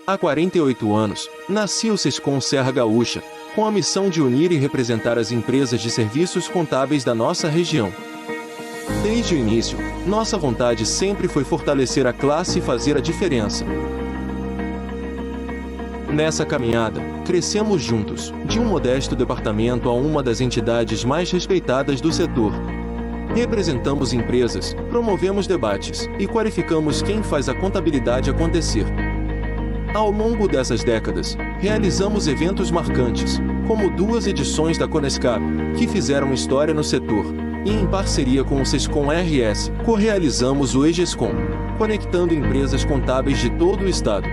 Há 48 anos, nascia o Sescom Serra Gaúcha, com a missão de unir e representar as empresas de serviços contábeis da nossa região. Desde o início, nossa vontade sempre foi fortalecer a classe e fazer a diferença. Nessa caminhada, crescemos juntos, de um modesto departamento a uma das entidades mais respeitadas do setor. Representamos empresas, promovemos debates e qualificamos quem faz a contabilidade acontecer. Ao longo dessas décadas, realizamos eventos marcantes, como 2 edições da Conescap, que fizeram história no setor, e em parceria com o Sescom RS, co-realizamos o EGESCOM, conectando empresas contábeis de todo o estado.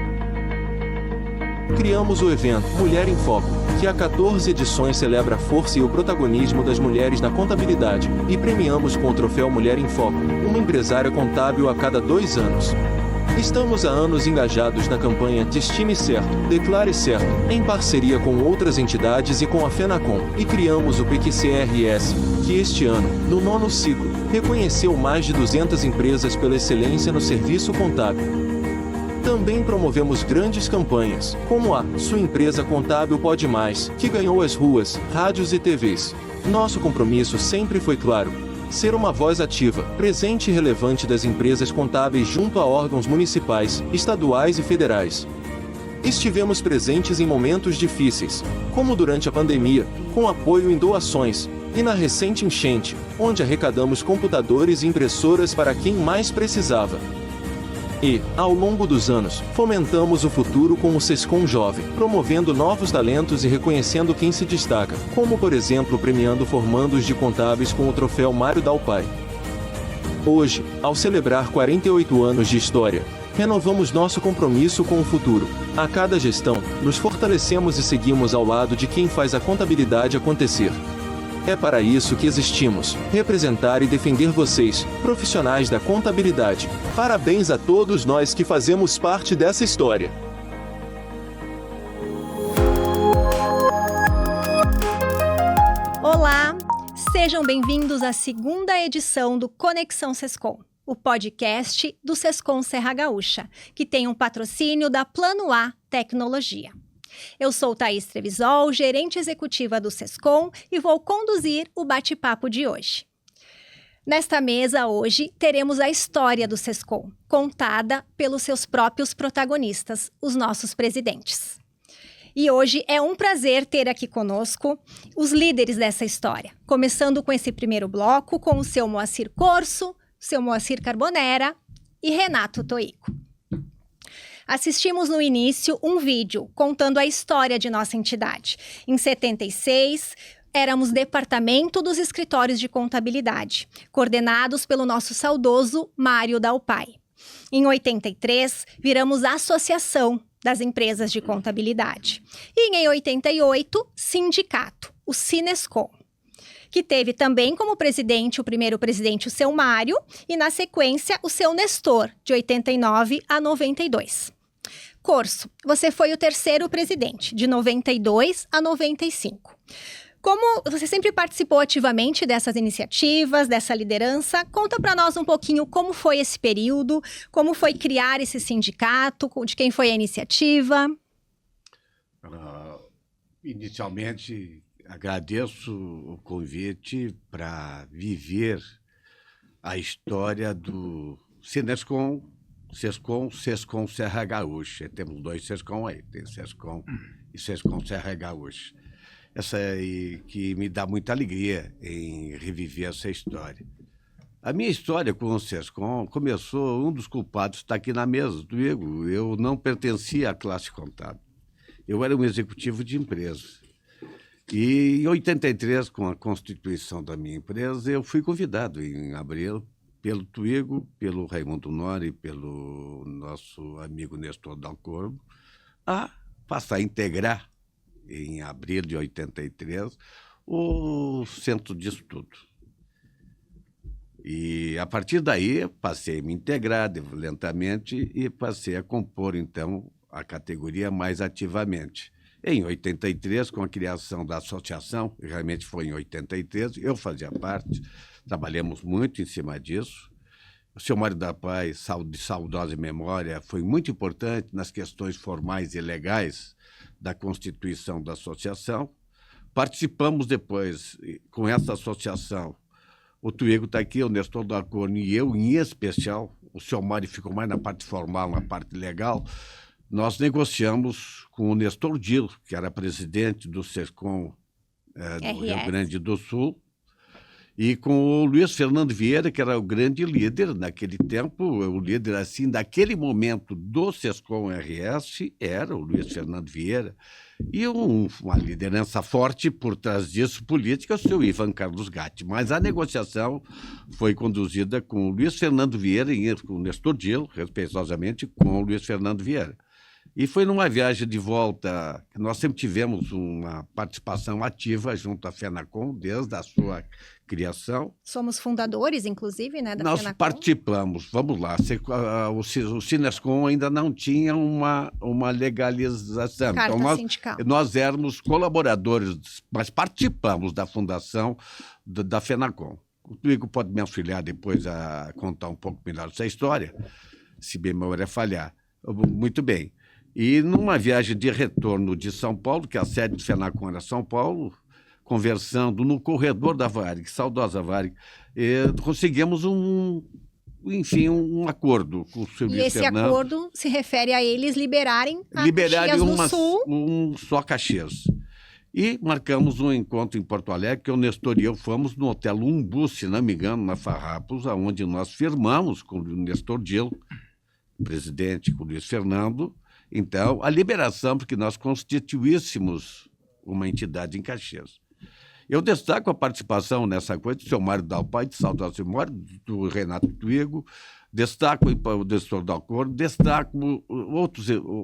Criamos o evento Mulher em Foco, que há 14 edições celebra a força e o protagonismo das mulheres na contabilidade, e premiamos com o troféu Mulher em Foco, uma empresária contábil a cada 2 anos. Estamos há anos engajados na campanha Destine Certo, Declare Certo, em parceria com outras entidades e com a FENACOM, e criamos o PQCRS, que este ano, no 9º ciclo, reconheceu mais de 200 empresas pela excelência no serviço contábil. Também promovemos grandes campanhas, como a Sua Empresa Contábil Pode Mais, que ganhou as ruas, rádios e TVs. Nosso compromisso sempre foi claro: ser uma voz ativa, presente e relevante das empresas contábeis junto a órgãos municipais, estaduais e federais. Estivemos presentes em momentos difíceis, como durante a pandemia, com apoio em doações, e na recente enchente, onde arrecadamos computadores e impressoras para quem mais precisava. E, ao longo dos anos, fomentamos o futuro com o Sescom Jovem, promovendo novos talentos e reconhecendo quem se destaca, como por exemplo premiando formandos de contábeis com o troféu Mário Dalpai. Hoje, ao celebrar 48 anos de história, renovamos nosso compromisso com o futuro. A cada gestão, nos fortalecemos e seguimos ao lado de quem faz a contabilidade acontecer. É para isso que existimos, representar e defender vocês, profissionais da contabilidade. Parabéns a todos nós que fazemos parte dessa história. Olá, sejam bem-vindos à 2ª edição do Conexão Sescom, o podcast do Sescom Serra Gaúcha, que tem um patrocínio da Plano A Tecnologia. Eu sou Thaís Trevisol, gerente executiva do Sescom, e vou conduzir o bate-papo de hoje. Nesta mesa hoje teremos a história do Sescom, contada pelos seus próprios protagonistas, os nossos presidentes. E hoje é um prazer ter aqui conosco os líderes dessa história, começando com esse primeiro bloco com o seu Moacir Corso, seu Moacir Carbonera e Renato Toico. Assistimos no início um vídeo contando a história de nossa entidade. Em 76, éramos Departamento dos Escritórios de Contabilidade, coordenados pelo nosso saudoso Mário Dalpai. Em 83, viramos Associação das Empresas de Contabilidade. E em 88, Sindicato, o Sinescom, que teve também como presidente, o primeiro presidente, o seu Mário, e na sequência, o seu Nestor, de 89 a 92. Corso, você foi o 3º presidente, de 92 a 95. Como você sempre participou ativamente dessas iniciativas, dessa liderança, conta para nós um pouquinho como foi esse período, como foi criar esse sindicato, de quem foi a iniciativa. Inicialmente, agradeço o convite para viver a história do Sinescom, Sescom Serra Gaúcha. Temos 2 Sescom aí, tem Sescom e Sescom Serra Gaúcha. Essa aí que me dá muita alegria em reviver essa história. A minha história com o Sescom começou, um dos culpados está aqui na mesa comigo. Eu não pertencia à classe contábil. Eu era um executivo de empresa. E em 83, com a constituição da minha empresa, eu fui convidado em abril pelo Tuigo, pelo Raimundo Nori, pelo nosso amigo Nestor Dalcorbo, a passar a integrar, em abril de 83, o Centro de Estudo. E, a partir daí, passei a me integrar lentamente e passei a compor, então, a categoria mais ativamente. Em 83, com a criação da associação, realmente foi em 83, eu fazia parte, trabalhamos muito em cima disso, o seu Mário da Paz, de saudosa memória, foi muito importante nas questões formais e legais da constituição da associação. Participamos depois, com essa associação, o Tuigo está aqui, o Nestor Dalcorn e eu, em especial, o seu Mário ficou mais na parte formal, na parte legal, nós negociamos com o Nestor Dilo, que era presidente do SESCOM do Rio Grande do Sul, e com o Luiz Fernando Vieira, que era o grande líder naquele tempo, o líder, assim, daquele momento do SESCOM-RS, era o Luiz Fernando Vieira, e uma liderança forte por trás disso, política, o seu Ivan Carlos Gatti. Mas a negociação foi conduzida com o Luiz Fernando Vieira e com o Nestor Dilo, respeitosamente, com o Luiz Fernando Vieira. E foi numa viagem de volta que nós sempre tivemos uma participação ativa junto à FENACOM, desde a sua criação. Somos fundadores, inclusive, né, da Nós FENACOM. Participamos, vamos lá, o Sinescom ainda não tinha uma legalização. Carta então sindical. nós éramos colaboradores, mas participamos da fundação da FENACOM. O Tuigo pode me auxiliar depois a contar um pouco melhor essa história, se bem memória falhar. Muito bem. E numa viagem de retorno de São Paulo, que a sede do FENACOM era São Paulo, conversando no corredor da Varig, saudosa Varig, conseguimos um acordo com o seu Luiz Fernando. E esse acordo se refere a eles liberarem Caxias do Sul. Só Caxias. E marcamos um encontro em Porto Alegre, que o Nestor e eu fomos no Hotel Umbu, se não me engano, na Farrapos, onde nós firmamos com o Nestor Dilo, presidente, com o Luiz Fernando, então, a liberação, porque nós constituíssemos uma entidade em Caxias. Eu destaco a participação nessa coisa do seu Mário Dalpai, de saudosa memória, do Renato Tuigo, destaco o Nestor Dalcorn, destaco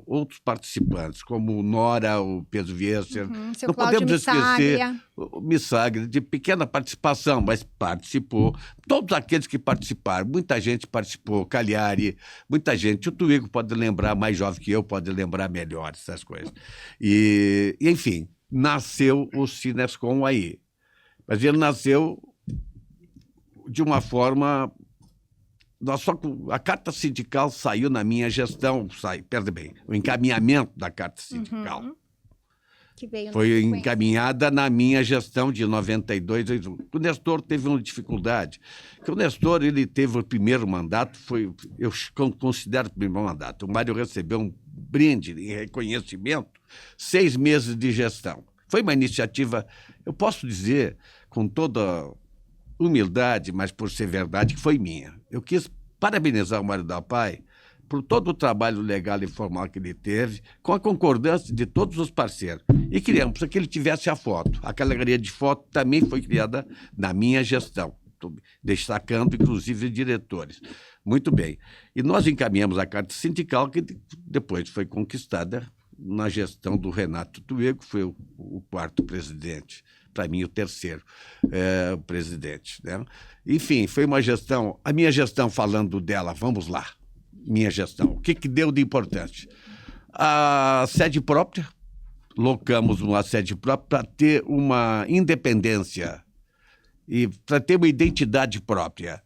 outros participantes, como o Nora, o Pedro Viesser. Seu Não Cláudio podemos esquecer Missaglia. o Missaglia, de pequena participação, mas participou. Todos aqueles que participaram, muita gente participou, Cagliari, muita gente. O Tuigo pode lembrar, mais jovem que eu, pode lembrar melhor essas coisas. E enfim, nasceu o Sinescom aí. Mas ele nasceu de uma forma... a carta sindical saiu na minha gestão, o encaminhamento da carta sindical. Que veio foi encaminhada na minha gestão de 92. O Nestor teve uma dificuldade, porque o Nestor ele teve o primeiro mandato, eu considero o primeiro mandato. O Mário recebeu um brinde em reconhecimento, 6 meses de gestão. Foi uma iniciativa, eu posso dizer, com toda humildade, mas por ser verdade, que foi minha. Eu quis parabenizar o Mário Dalpai por todo o trabalho legal e formal que ele teve, com a concordância de todos os parceiros. E criamos para que ele tivesse a foto. A galeria de foto também foi criada na minha gestão, destacando, inclusive, diretores. Muito bem. E nós encaminhamos a carta sindical, que depois foi conquistada na gestão do Renato Tuigo, que foi o 4º presidente. Para mim, o 3º presidente. Né? Enfim, foi uma gestão... A minha gestão, falando dela, vamos lá. Minha gestão. O que deu de importante? A sede própria, locamos uma sede própria para ter uma independência e para ter uma identidade própria.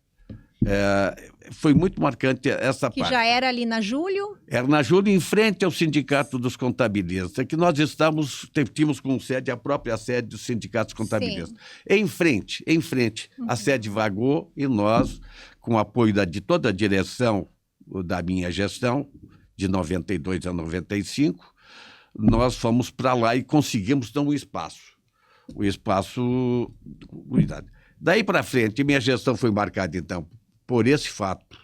Foi muito marcante essa parte. Que já era ali na Júlio? Era na Júlio, em frente ao Sindicato dos Contabilistas, que nós tínhamos como sede a própria sede dos sindicatos contabilistas. Sim. Em frente. A sede vagou e nós, com o apoio de toda a direção da minha gestão, de 92 a 95, nós fomos para lá e conseguimos dar um espaço. O espaço... Daí para frente, minha gestão foi marcada, então, por esse fato,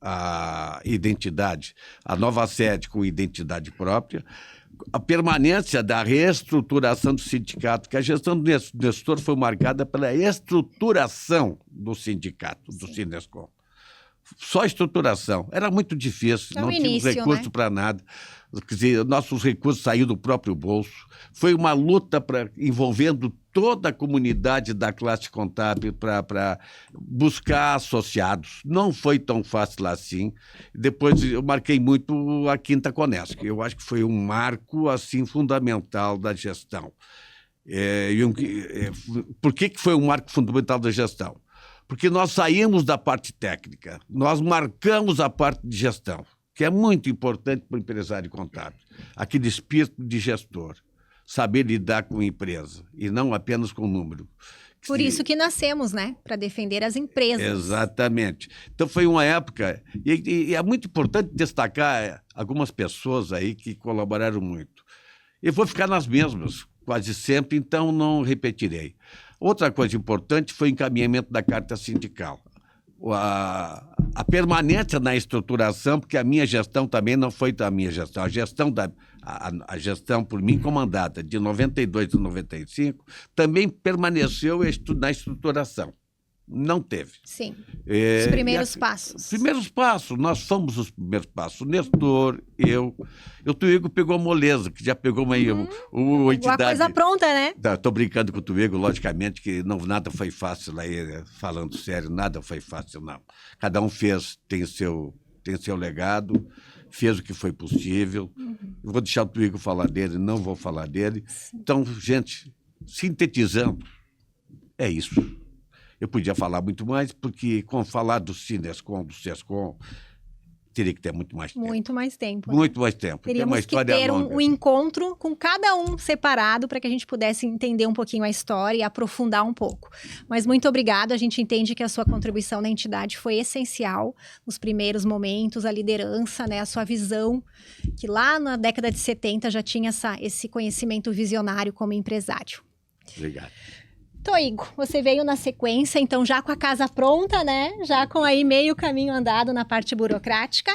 a identidade, a nova sede com identidade própria, a permanência da reestruturação do sindicato, que a gestão do Nestor foi marcada pela estruturação do sindicato, do Sinescom. Só estruturação. Era muito difícil, não tínhamos recurso, né, para nada. Quer dizer, nossos recursos saíram do próprio bolso. Foi uma luta envolvendo toda a comunidade da classe contábil para buscar associados. Não foi tão fácil assim. Depois eu marquei muito a Quinta Conesc. Eu acho que foi um marco assim, fundamental da gestão. Por que foi um marco fundamental da gestão? porque nós saímos da parte técnica, nós marcamos a parte de gestão, que é muito importante para o empresário contábil, aquele espírito de gestor, saber lidar com a empresa e não apenas com o número. Por isso que nascemos, né? Para defender as empresas. Exatamente. Então foi uma época, e é muito importante destacar algumas pessoas aí que colaboraram muito. Eu vou ficar nas mesmas, quase sempre, então não repetirei. Outra coisa importante foi o encaminhamento da carta sindical. A permanência na estruturação, porque a minha gestão também não foi a minha gestão. A gestão por mim comandada de 92 a 95 também permaneceu na estruturação. Não teve. Sim. Os primeiros passos. Primeiros passos. Nós fomos os primeiros passos. O Nestor, eu. O Tuigo pegou a moleza, que já pegou uma entidade. Uma coisa pronta, né? Estou brincando com o Tuigo, logicamente, que nada foi fácil aí, falando sério, nada foi fácil, não. Cada um tem seu legado, fez o que foi possível. Eu vou deixar o Tuigo falar dele, não vou falar dele. Então, gente, sintetizando, é isso. Eu podia falar muito mais, porque com falar do Sinescom, do Sescom, teria que ter muito mais tempo. Muito mais tempo. Muito mais tempo. Teríamos que ter um encontro com cada um separado para que a gente pudesse entender um pouquinho a história e aprofundar um pouco. Mas muito obrigado. A gente entende que a sua contribuição na entidade foi essencial nos primeiros momentos, a liderança, né, a sua visão, que lá na década de 70 já tinha esse conhecimento visionário como empresário. Obrigado. Toigo, você veio na sequência, então já com a casa pronta, né? Já com aí meio caminho andado na parte burocrática,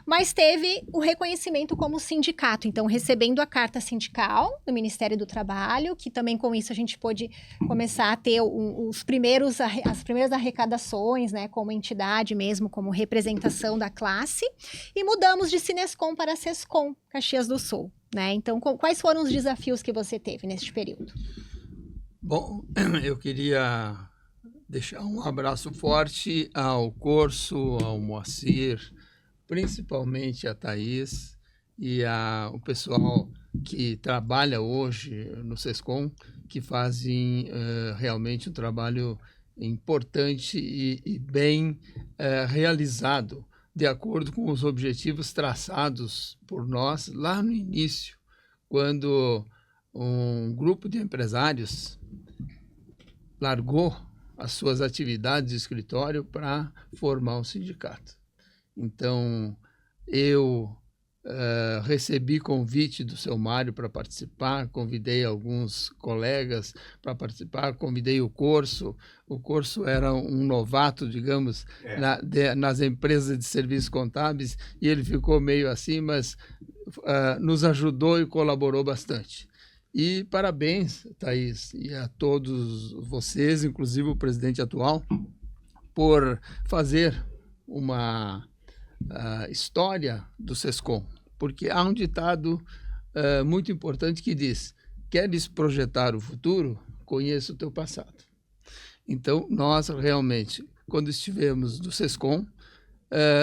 mas teve o reconhecimento como sindicato. Então, recebendo a carta sindical do Ministério do Trabalho, que também com isso a gente pôde começar a ter as primeiras arrecadações, né? Como entidade mesmo, como representação da classe. E mudamos de Sinescom para Sescom, Caxias do Sul, né? Então, quais foram os desafios que você teve neste período? Bom, eu queria deixar um abraço forte ao Corso, ao Moacir, principalmente a Thaís e o pessoal que trabalha hoje no Sescom, que fazem realmente um trabalho importante e bem realizado, de acordo com os objetivos traçados por nós lá no início, quando um grupo de empresários largou as suas atividades de escritório para formar um sindicato. Então, eu recebi convite do seu Mário para participar, convidei alguns colegas para participar, convidei o Corso. O Corso era um novato, digamos, nas empresas de serviços contábeis, e ele ficou meio assim, mas nos ajudou e colaborou bastante. E parabéns, Thaís, e a todos vocês, inclusive o presidente atual, por fazer uma história do Sescom. Porque há um ditado muito importante que diz: queres projetar o futuro? Conheça o teu passado. Então, nós realmente, quando estivemos no Sescom,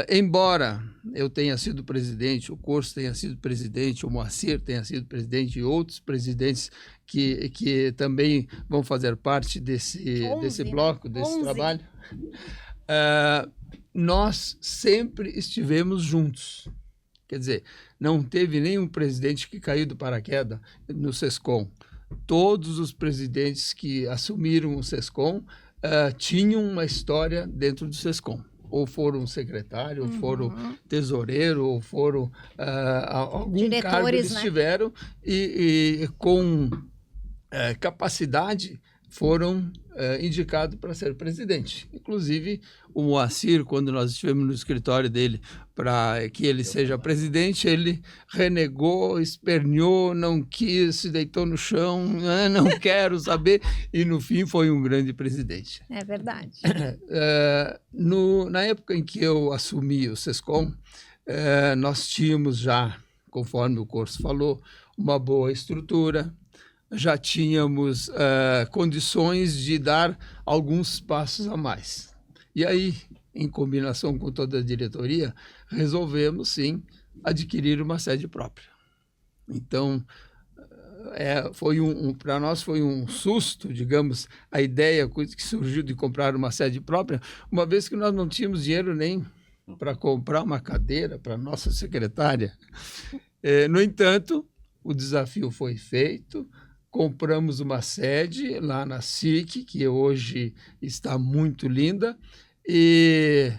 embora eu tenha sido presidente, o Corso tenha sido presidente, o Moacir tenha sido presidente e outros presidentes que também vão fazer parte desse bloco, desse trabalho, nós sempre estivemos juntos. Quer dizer, não teve nenhum presidente que caiu do paraquedas no Sescom. Todos os presidentes que assumiram o Sescom tinham uma história dentro do Sescom. Ou foram secretário, ou foram tesoureiro, ou foram algum diretores, cargo eles né? tiveram e com capacidade foram indicados para ser presidente. Inclusive, o Moacir, quando nós estivemos no escritório dele para que ele seja presidente, ele renegou, esperneou, não quis, se deitou no chão, não quero saber, e no fim foi um grande presidente. É verdade. Na época em que eu assumi o Sescom, nós tínhamos já, conforme o Corso falou, uma boa estrutura, já tínhamos condições de dar alguns passos a mais. E aí, em combinação com toda a diretoria, resolvemos, sim, adquirir uma sede própria. Então, para nós foi um susto, digamos, a ideia que surgiu de comprar uma sede própria, uma vez que nós não tínhamos dinheiro nem para comprar uma cadeira para nossa secretária. No entanto, o desafio foi feito, compramos uma sede lá na SIC, que hoje está muito linda, e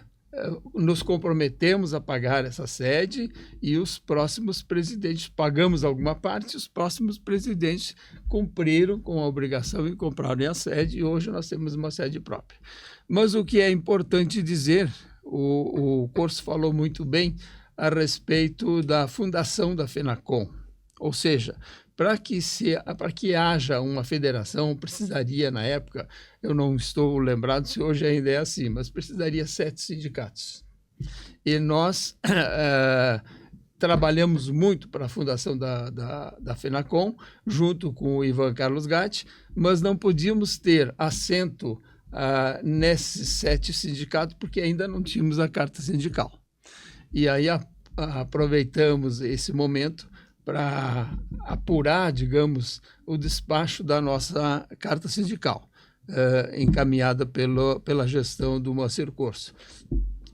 nos comprometemos a pagar essa sede, e os próximos presidentes, pagamos alguma parte, os próximos presidentes cumpriram com a obrigação e compraram a sede, e hoje nós temos uma sede própria. Mas o que é importante dizer, o Corso falou muito bem a respeito da fundação da FENACOM, ou seja, para que haja uma federação, precisaria, na época, eu não estou lembrado se hoje ainda é assim, mas precisaria 7 sindicatos. E nós trabalhamos muito para a fundação da FENACOM, junto com o Ivan Carlos Gatti, mas não podíamos ter assento nesses 7 sindicatos, porque ainda não tínhamos a carta sindical. E aí aproveitamos esse momento para apurar, digamos, o despacho da nossa carta sindical, encaminhada pela gestão do Moacir Corso.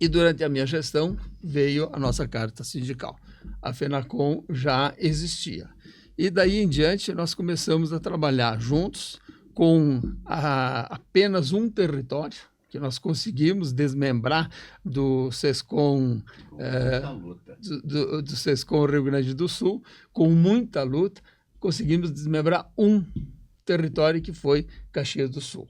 E durante a minha gestão veio a nossa carta sindical. A FENACOM já existia. E daí em diante nós começamos a trabalhar juntos com apenas um território, que nós conseguimos desmembrar do SESCOM, do SESCOM Rio Grande do Sul, com muita luta, conseguimos desmembrar um território que foi Caxias do Sul.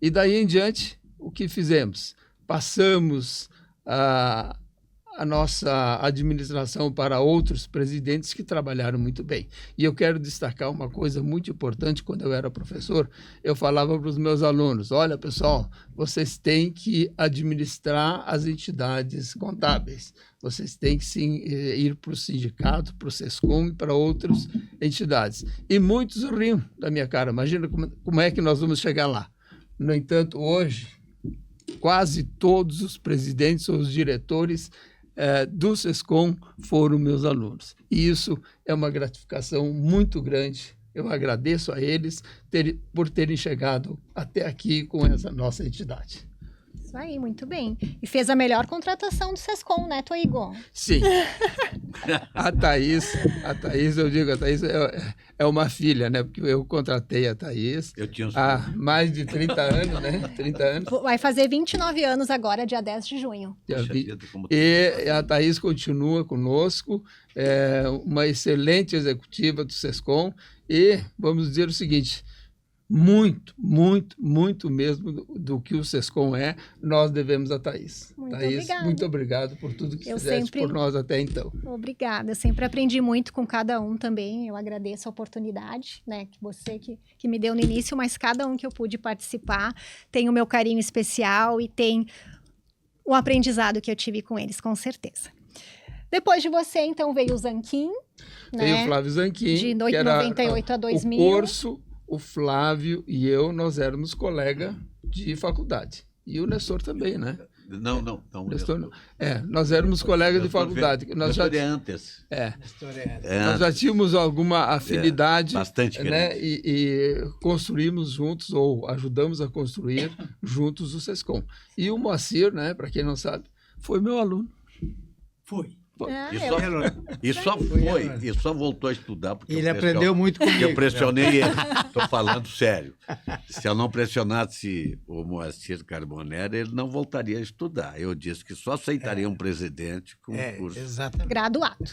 E daí em diante, o que fizemos? Passamos a nossa administração para outros presidentes que trabalharam muito bem. E eu quero destacar uma coisa muito importante. Quando eu era professor, eu falava para os meus alunos: olha, pessoal, vocês têm que administrar as entidades contábeis, vocês têm que ir para o sindicato, para o SESCOM e para outras entidades. E muitos riam da minha cara: imagina como é que nós vamos chegar lá. No entanto, hoje, quase todos os presidentes ou os diretores do SESCOM foram meus alunos. E isso é uma gratificação muito grande. Eu agradeço a eles por terem chegado até aqui com essa nossa entidade. Isso aí, muito bem. E fez a melhor contratação do SESCOM, né, Toigo? Sim. A Thaís, eu digo, a Thaís é uma filha, né? Porque eu contratei a Thaís há mais de 30 anos, né? 30 anos. Vai fazer 29 anos agora, dia 10 de junho. E a Thaís continua conosco, é uma excelente executiva do SESCOM, e vamos dizer o seguinte: muito, muito, muito mesmo do que o SESCOM nós devemos a Thaís. Muito Thaís, obrigada. muito obrigado por tudo que fizeste por nós até então. Obrigada, eu sempre aprendi muito com cada um também. Eu agradeço a oportunidade, né, que você que me deu no início, mas cada um que eu pude participar tem o meu carinho especial e tem o aprendizado que eu tive com eles, com certeza. Depois de você, então, veio o Zanquim, né? Veio o Flávio Zanquim, de 98 a 2000. O Corso, o Flávio e eu, nós éramos colega de faculdade. E o Nestor também, né? Não. Nestor não. Nós éramos colegas de faculdade. Nós já antes. Nós já tínhamos alguma afinidade, bastante, né? E construímos juntos, ou ajudamos a construir juntos o SESCOM. E o Moacir, né, para quem não sabe, foi meu aluno. Foi. E só voltou a estudar porque ele aprendeu muito comigo. Eu pressionei ele. Estou falando sério. Se eu não pressionasse o Moacir Carbonera, ele não voltaria a estudar. Eu disse que só aceitaria um presidente com curso. Exatamente. Graduado.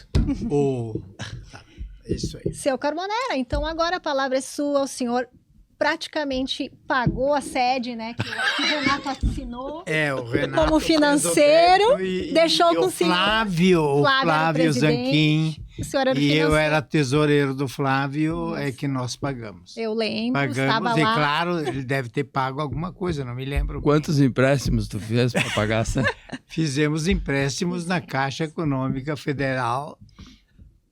Isso aí. Seu Carbonera, então agora a palavra é sua. O senhor praticamente pagou a sede, né, que o Renato assinou. O Renato como financeiro, deixou com o Flávio Zanquim. O senhor era e eu era tesoureiro do Flávio, que nós pagamos. Eu lembro, pagamos, estava e lá. Claro, ele deve ter pago alguma coisa, não me lembro. Quantos empréstimos tu fez para pagar? Fizemos empréstimos na Caixa Econômica Federal.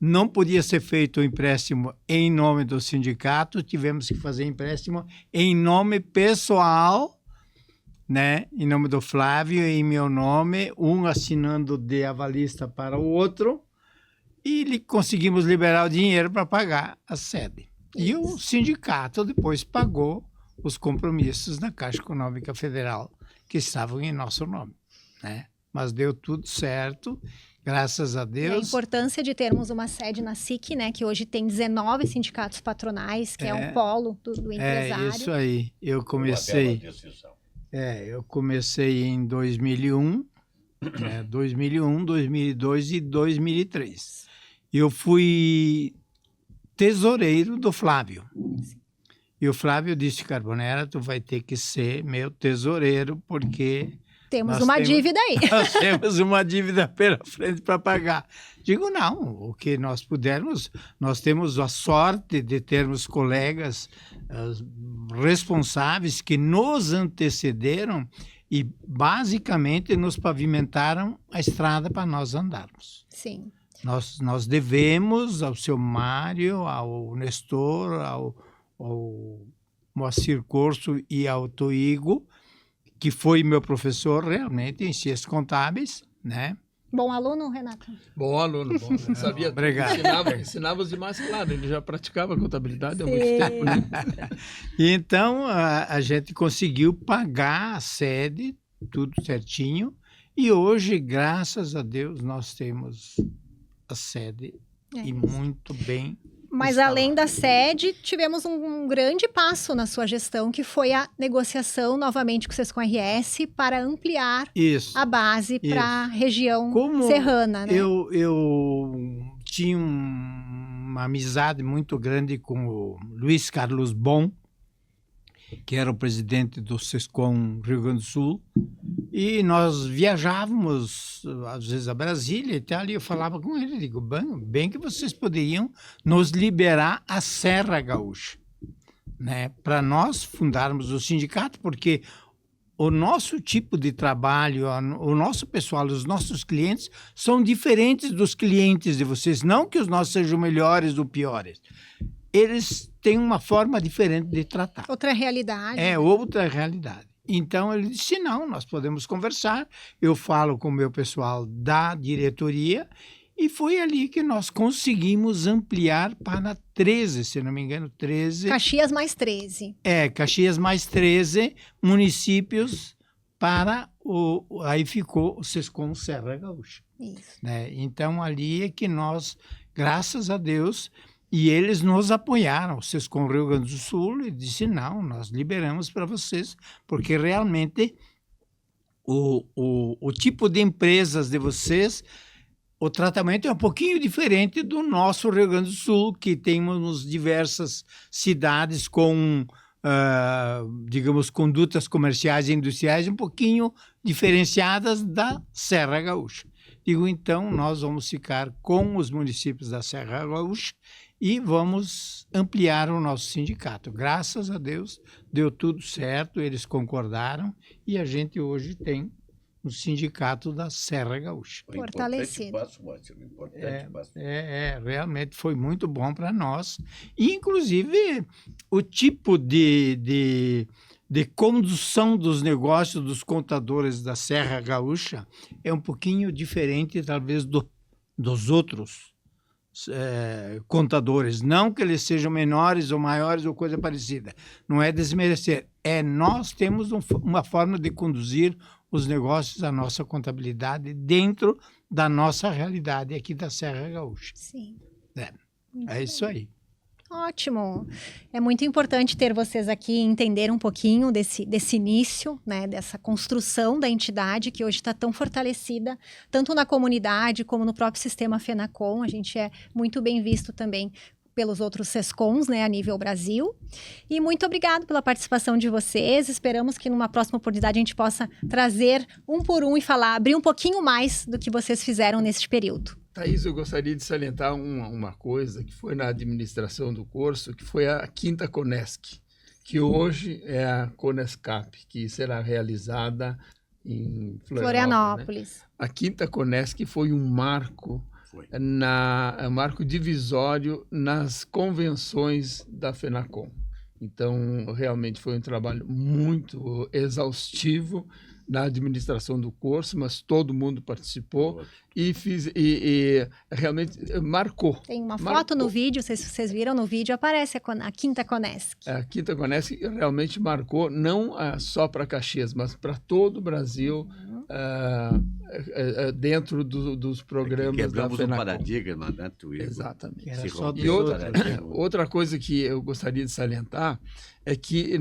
Não podia ser feito o empréstimo em nome do sindicato, tivemos que fazer empréstimo em nome pessoal, né? Em nome do Flávio e em meu nome, um assinando de avalista para o outro, e conseguimos liberar o dinheiro para pagar a sede. E o sindicato depois pagou os compromissos da Caixa Econômica Federal que estavam em nosso nome, né? Mas deu tudo certo, graças a E a Deus. importância de termos uma sede na SIC, né, que hoje tem 19 sindicatos patronais, que é um polo do empresário. É isso aí. Eu comecei em 2001, 2002 e 2003. Eu fui tesoureiro do Flávio. E o Flávio disse, Carbonera, tu vai ter que ser meu tesoureiro, porque Temos uma dívida aí. nós temos uma dívida pela frente para pagar. Digo, não, o que nós pudermos, nós temos a sorte de termos colegas responsáveis que nos antecederam e basicamente nos pavimentaram a estrada para nós andarmos. Sim. Nós devemos ao seu Mário, ao Nestor, ao Moacir Corso e ao Toigo, que foi meu professor realmente em ciências contábeis, né? Bom aluno, Renato? Bom aluno, bom. Sabia. Obrigado. Ensinava os demais, claro, ele já praticava contabilidade há muito tempo, né? E então a gente conseguiu pagar a sede, tudo certinho, e hoje, graças a Deus, nós temos a sede e muito bem. Mas além da sede, tivemos um grande passo na sua gestão, que foi a negociação novamente com o Sescom RS para ampliar a base para a região serrana, né? Eu tinha uma amizade muito grande com o Luiz Carlos Bon, que era o presidente do Sescom Rio Grande do Sul, e nós viajávamos, às vezes, a Brasília e tal, e eu falava com ele, digo, bem que vocês poderiam nos liberar a Serra Gaúcha, né, para nós fundarmos o sindicato, porque o nosso tipo de trabalho, o nosso pessoal, os nossos clientes são diferentes dos clientes de vocês, não que os nossos sejam melhores ou piores. Eles têm uma forma diferente de tratar. Outra realidade. É, outra realidade. Então, ele disse, não, nós podemos conversar, eu falo com o meu pessoal da diretoria, e foi ali que nós conseguimos ampliar para 13, se não me engano, 13... Caxias mais 13. Caxias mais 13 municípios para aí ficou o Sescom Serra Gaúcha. Isso. Né? Então, ali é que nós, graças a Deus... E eles nos apoiaram, o Sescom Rio Grande do Sul, e disse, não, nós liberamos para vocês, porque realmente o tipo de empresas de vocês, o tratamento é um pouquinho diferente do nosso Rio Grande do Sul, que temos diversas cidades com, digamos, condutas comerciais e industriais um pouquinho diferenciadas da Serra Gaúcha. Digo, então, nós vamos ficar com os municípios da Serra Gaúcha, e vamos ampliar o nosso sindicato. Graças a Deus, deu tudo certo, eles concordaram, e a gente hoje tem o sindicato da Serra Gaúcha. Fortalecido. Realmente foi muito bom para nós. E, inclusive, o tipo de condução dos negócios dos contadores da Serra Gaúcha é um pouquinho diferente, talvez, dos outros contadores, não que eles sejam menores ou maiores ou coisa parecida, não é desmerecer, nós temos uma forma de conduzir os negócios, a nossa contabilidade dentro da nossa realidade aqui da Serra Gaúcha. Sim. É isso aí. Ótimo. É muito importante ter vocês aqui e entender um pouquinho desse início, né, dessa construção da entidade que hoje está tão fortalecida, tanto na comunidade como no próprio sistema FENACOM. A gente é muito bem visto também pelos outros Sescoms, né, a nível Brasil. E muito obrigado pela participação de vocês. Esperamos que numa próxima oportunidade a gente possa trazer um por um e abrir um pouquinho mais do que vocês fizeram neste período. Thaís, eu gostaria de salientar uma coisa que foi na administração do curso, que foi a Quinta Conesc, que hoje é a Conescap, que será realizada em Florianópolis. Né? A Quinta Conesc foi um marco, marco divisório nas convenções da FENACOM. Então, realmente foi um trabalho muito exaustivo na administração do curso, mas todo mundo participou e realmente marcou. Tem uma foto no vídeo, vocês viram no vídeo, aparece a Quinta Conesc. A Quinta Conesc realmente marcou, não só para Caxias, mas para todo o Brasil, dentro dos programas da Quebramos um FENACOM. paradigma, né, Tuígo? Exatamente. Era só E outra coisa que eu gostaria de salientar é que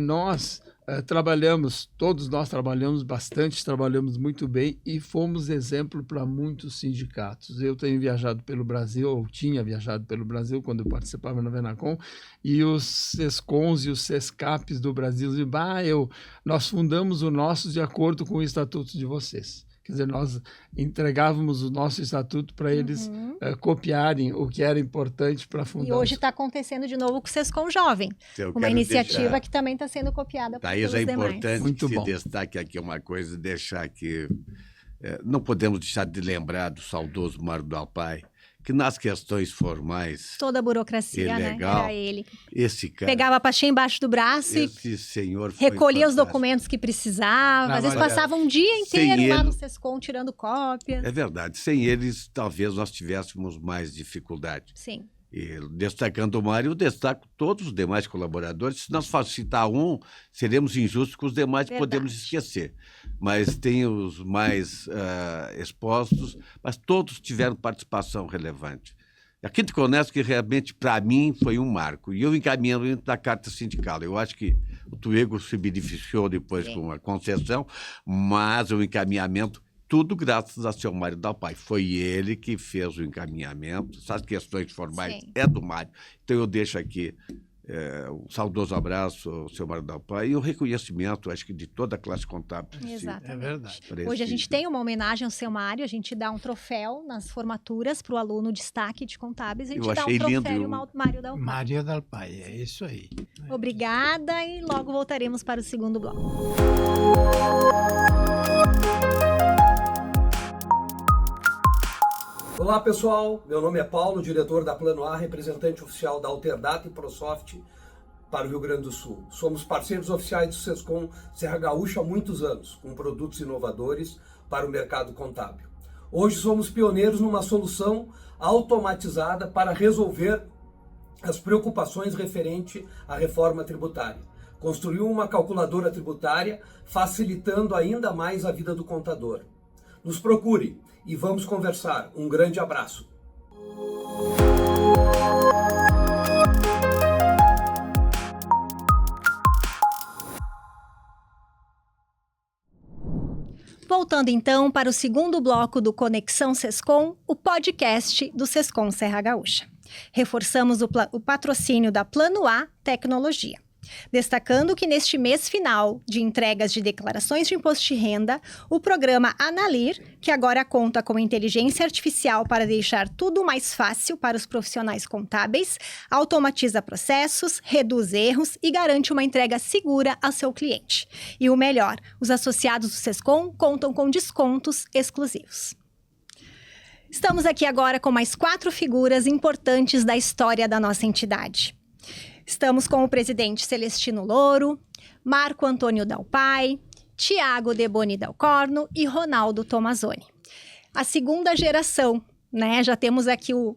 todos nós trabalhamos bastante, trabalhamos muito bem e fomos exemplo para muitos sindicatos. Eu tenho viajado pelo Brasil, ou tinha viajado pelo Brasil quando eu participava na FENACOM, e os SESCONs e os SESCAPs do Brasil diziam, nós fundamos o nosso de acordo com o estatuto de vocês. Quer dizer, nós entregávamos o nosso estatuto para eles copiarem o que era importante para fundar. E hoje está acontecendo de novo com o SESCOM Jovem, uma iniciativa que também está sendo copiada por Thaís, pelos demais. importante Muito que bom. se destaque aqui uma coisa, deixar aqui... não podemos deixar de lembrar do saudoso Mário Dalpai, que nas questões formais... Toda a burocracia, né? Ilegal. Era ele. Esse cara... Pegava a pastinha embaixo do braço e Esse senhor foi recolhia os fantástico. documentos que precisava. Às vezes Trabalhava. passava um dia inteiro Sem lá ele. no SESCOM tirando cópia. É verdade. Sem eles, talvez nós tivéssemos mais dificuldade. Sim. E, destacando o Mário, eu destaco todos os demais colaboradores. Se nós citar um, seremos injustos com os demais, Verdade. podemos esquecer. Mas tem os mais expostos, mas todos tiveram participação relevante. A Quinta Conesc, que realmente, para mim, foi um marco. E eu encaminhamento da carta sindical. Eu acho que o Tuígo se beneficiou depois com a concessão, mas o encaminhamento, tudo graças ao seu Mário Dalpai. Foi ele que fez o encaminhamento. Essas questões formais Sim. é do Mário. Então, eu deixo aqui um saudoso abraço ao seu Mário Dalpai e o reconhecimento, acho que, de toda a classe contábil. Exatamente. É verdade. Hoje a gente tem uma homenagem ao seu Mário, a gente dá um troféu nas formaturas para o aluno destaque de contábeis, a gente Eu dá um achei troféu lindo. e o Mário Dalpai. Maria Dalpai, é isso aí. Obrigada e logo voltaremos para o segundo bloco. Olá pessoal, meu nome é Paulo, diretor da Plano A, representante oficial da Alterdata e ProSoft para o Rio Grande do Sul. Somos parceiros oficiais do SESCOM Serra Gaúcha há muitos anos, com produtos inovadores para o mercado contábil. Hoje somos pioneiros numa solução automatizada para resolver as preocupações referente à reforma tributária. Construiu uma calculadora tributária, facilitando ainda mais a vida do contador. Nos procure e vamos conversar. Um grande abraço. Voltando então para o segundo bloco do Conexão SESCOM, o podcast do SESCOM Serra Gaúcha. Reforçamos o patrocínio da Plano A Tecnologia. Destacando que neste mês final de entregas de declarações de imposto de renda, o programa Analir, que agora conta com inteligência artificial para deixar tudo mais fácil para os profissionais contábeis, automatiza processos, reduz erros e garante uma entrega segura ao seu cliente. E o melhor, os associados do SESCOM contam com descontos exclusivos. Estamos aqui agora com mais 4 figuras importantes da história da nossa entidade. Estamos com o presidente Celestino Louro, Marco Antônio Dalpai, Tiago Deboni Del Corno e Ronaldo Tomazoni. A segunda geração, né? Já temos aqui o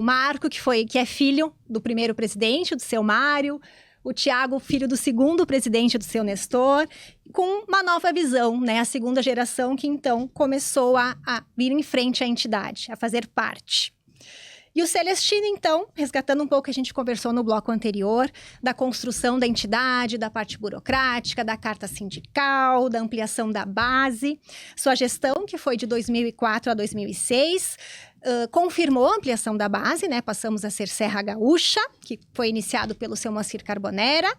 Marco, que é filho do primeiro presidente, do seu Mário, o Tiago, filho do segundo presidente do seu Nestor, com uma nova visão, né? A segunda geração que então começou a vir em frente à entidade, a fazer parte. E o Celestino, então, resgatando um pouco o que a gente conversou no bloco anterior, da construção da entidade, da parte burocrática, da carta sindical, da ampliação da base. Sua gestão, que foi de 2004 a 2006, confirmou a ampliação da base, né? Passamos a ser Serra Gaúcha, que foi iniciado pelo seu Moacir Carbonera.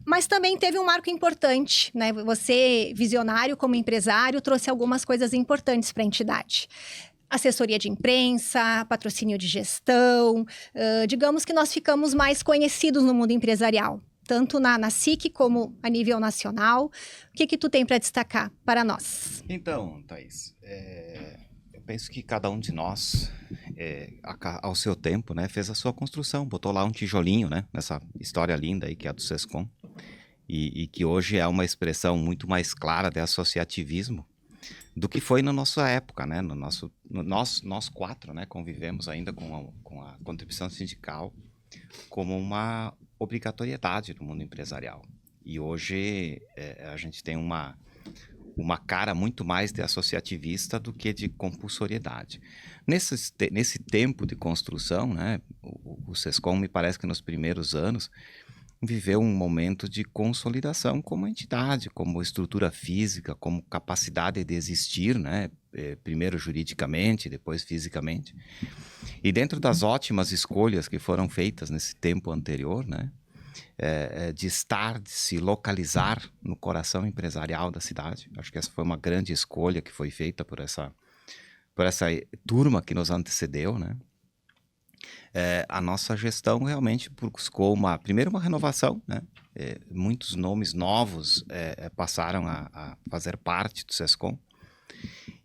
Mas também teve um marco importante, né? Você, visionário como empresário, trouxe algumas coisas importantes para a entidade. Assessoria de imprensa, patrocínio de gestão, digamos que nós ficamos mais conhecidos no mundo empresarial, tanto na SIC como a nível nacional. O que tu tem para destacar para nós? Então, Thaís, penso que cada um de nós, ao seu tempo, né, fez a sua construção, botou lá um tijolinho, né, nessa história linda aí que é a do SESCOM, e que hoje é uma expressão muito mais clara de associativismo do que foi na nossa época, né, nós quatro, né, convivemos ainda com a contribuição sindical como uma obrigatoriedade do mundo empresarial. E hoje a gente tem uma cara muito mais de associativista do que de compulsoriedade. Nesse tempo de construção, né, o SESCOM me parece que nos primeiros anos viveu um momento de consolidação como entidade, como estrutura física, como capacidade de existir, né, primeiro juridicamente, depois fisicamente. E dentro das ótimas escolhas que foram feitas nesse tempo anterior, né, de estar, de se localizar no coração empresarial da cidade. Acho que essa foi uma grande escolha que foi feita por essa turma que nos antecedeu, né? A nossa gestão realmente buscou primeiro uma renovação, né? Muitos nomes novos passaram a fazer parte do SESCOM,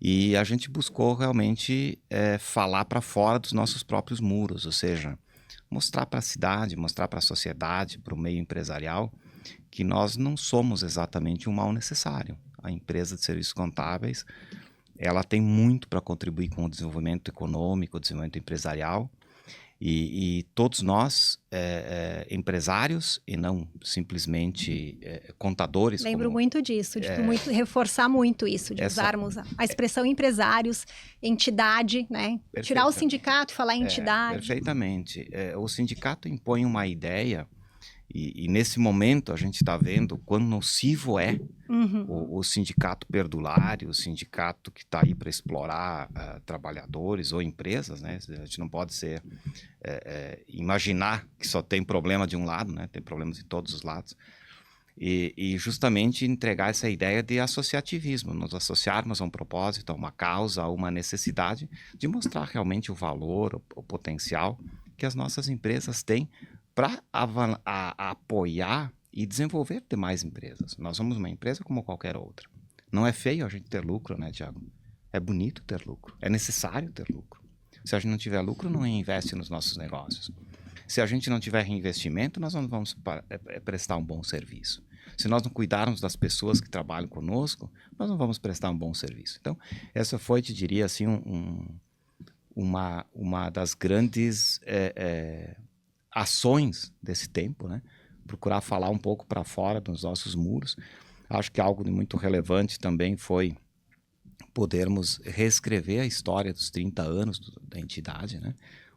e a gente buscou realmente falar para fora dos nossos próprios muros, ou seja, mostrar para a cidade, mostrar para a sociedade, para o meio empresarial, que nós não somos exatamente um mal necessário. A empresa de serviços contábeis, ela tem muito para contribuir com o desenvolvimento econômico, o desenvolvimento empresarial, e todos nós, empresários e não simplesmente contadores. Lembro muito disso, de reforçar muito isso, de usarmos a expressão empresários, entidade, né? Perfeito. Tirar o sindicato e falar entidade. Perfeitamente. O sindicato impõe uma ideia, e nesse momento a gente está vendo quão nocivo é o sindicato perdulário, o sindicato que está aí para explorar trabalhadores ou empresas, né? A gente não pode imaginar que só tem problema de um lado, né? Tem problemas de todos os lados. E justamente entregar essa ideia de associativismo, nos associarmos a um propósito, a uma causa, a uma necessidade de mostrar realmente o valor, o potencial que as nossas empresas têm para apoiar e desenvolver demais empresas. Nós somos uma empresa como qualquer outra. Não é feio a gente ter lucro, né, Tiago? É bonito ter lucro. É necessário ter lucro. Se a gente não tiver lucro, não investe nos nossos negócios. Se a gente não tiver reinvestimento, nós não vamos prestar um bom serviço. Se nós não cuidarmos das pessoas que trabalham conosco, nós não vamos prestar um bom serviço. Então, essa foi, te diria assim, uma das grandes ações desse tempo, né? Procurar falar um pouco para fora dos nossos muros. Acho que algo de muito relevante também foi podermos reescrever a história dos 30 anos da entidade, né?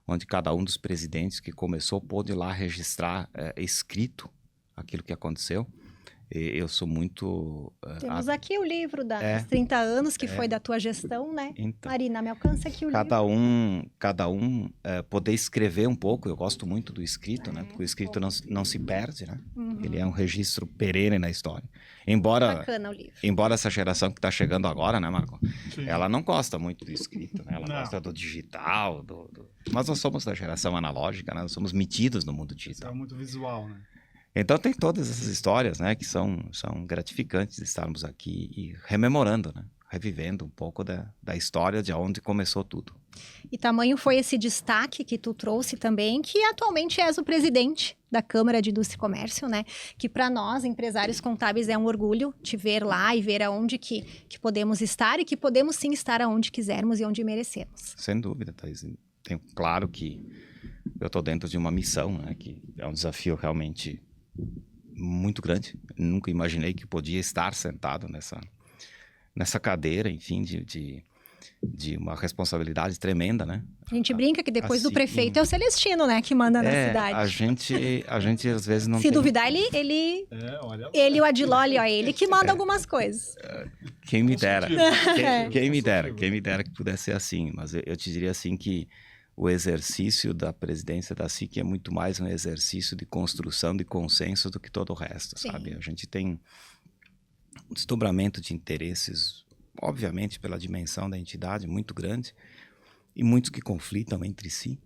Onde cada um dos presidentes que começou pôde lá registrar escrito aquilo que aconteceu. Eu sou muito... Temos aqui o livro dos 30 anos, que foi da tua gestão, né? Então, Marina, me alcança aqui o livro. Cada um poder escrever um pouco. Eu gosto muito do escrito, né? Porque o escrito não se perde, né? Ele é um registro perene na história. Bacana o livro. Embora essa geração que está chegando agora, né, Marco? Sim. Ela não gosta muito do escrito, né? Ela gosta do digital, Mas nós somos da geração analógica, né? Nós somos metidos no mundo digital. É muito visual, né? Então tem todas essas histórias, né, que são gratificantes de estarmos aqui e rememorando, né, revivendo um pouco da história de onde começou tudo. E tamanho foi esse destaque que tu trouxe também, que atualmente és o presidente da Câmara de Indústria e Comércio, né? Que para nós, empresários contábeis, é um orgulho te ver lá e ver aonde que podemos estar e que podemos sim estar aonde quisermos e onde merecemos. Sem dúvida, Thaís. Tenho claro que eu estou dentro de uma missão, né, que é um desafio realmente muito grande. Nunca imaginei que podia estar sentado nessa cadeira, enfim, de uma responsabilidade tremenda, né? A gente brinca que depois do prefeito é o Celestino, né, que manda na cidade. A gente às vezes não Se duvidar, ele e o Adiloli, ele que manda algumas coisas. Quem me dera. Quem me dera que pudesse ser assim. Mas eu te diria assim que o exercício da presidência da SIC é muito mais um exercício de construção de consenso do que todo o resto, sabe? A gente tem um desdobramento de interesses, obviamente pela dimensão da entidade, muito grande, e muitos que conflitam entre si,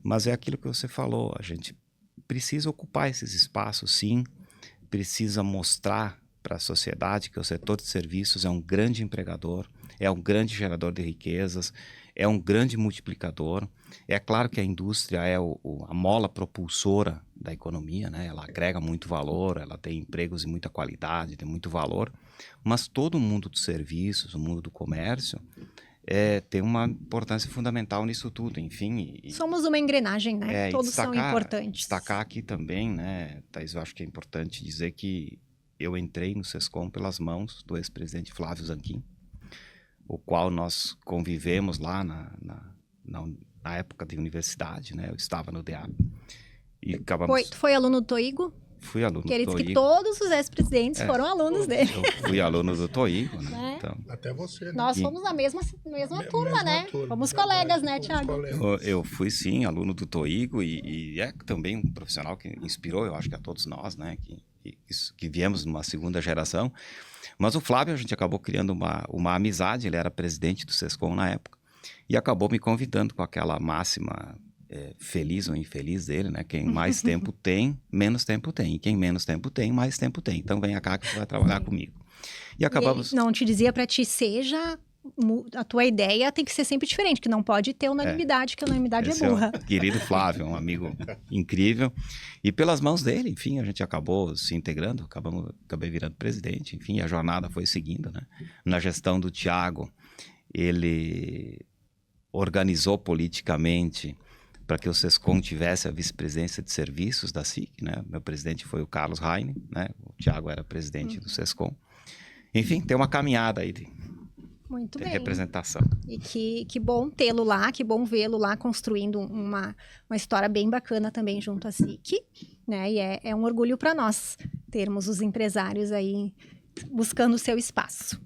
mas é aquilo que você falou, a gente precisa ocupar esses espaços, sim, precisa mostrar para a sociedade que o setor de serviços é um grande empregador, é um grande gerador de riquezas, é um grande multiplicador. É claro que a indústria é a mola propulsora da economia, né? Ela agrega muito valor, ela tem empregos de muita qualidade, tem muito valor, mas todo o mundo dos serviços, o mundo do comércio, tem uma importância fundamental nisso tudo, enfim. Somos uma engrenagem, né? Todos são importantes. Destacar aqui também, né, Thaís, eu acho que é importante dizer que eu entrei no SESCOM pelas mãos do ex-presidente Flávio Zanquim, o qual nós convivemos lá na época de universidade, né? Eu estava no DEA. E acabamos... Tu foi aluno do Toigo? Fui aluno do Toigo. Ele disse que todos os ex-presidentes foram alunos dele. Eu fui aluno do Toigo, né? É. Então, Até você, né? Nós fomos na mesma turma, né? Fomos colegas, né, Thiago? eu fui, sim, aluno do Toigo e é também um profissional que inspirou, eu acho que a todos nós, né? Que viemos numa segunda geração. Mas o Flávio, a gente acabou criando uma amizade, ele era presidente do SESCOM na época, e acabou me convidando com aquela máxima... feliz ou infeliz dele, né? Quem mais tempo tem, menos tempo tem. E quem menos tempo tem, mais tempo tem. Então vem cá que você vai trabalhar comigo. E acabamos... E ele não te dizia para ti, a tua ideia tem que ser sempre diferente, que não pode ter unanimidade, que a unanimidade é burra. Querido Flávio, um amigo incrível. E pelas mãos dele, enfim, a gente acabou se integrando, acabei virando presidente, enfim, a jornada foi seguindo, né? Na gestão do Thiago, ele organizou politicamente para que o SESCOM tivesse a vice-presidência de serviços da SIC, né? Meu presidente foi o Carlos Heine, né? O Thiago era presidente do SESCOM. Enfim, tem uma caminhada aí de Muito bem. representação. E que bom tê-lo lá, que bom vê-lo lá construindo uma história bem bacana também junto à SIC, né? E é um orgulho para nós termos os empresários aí buscando o seu espaço.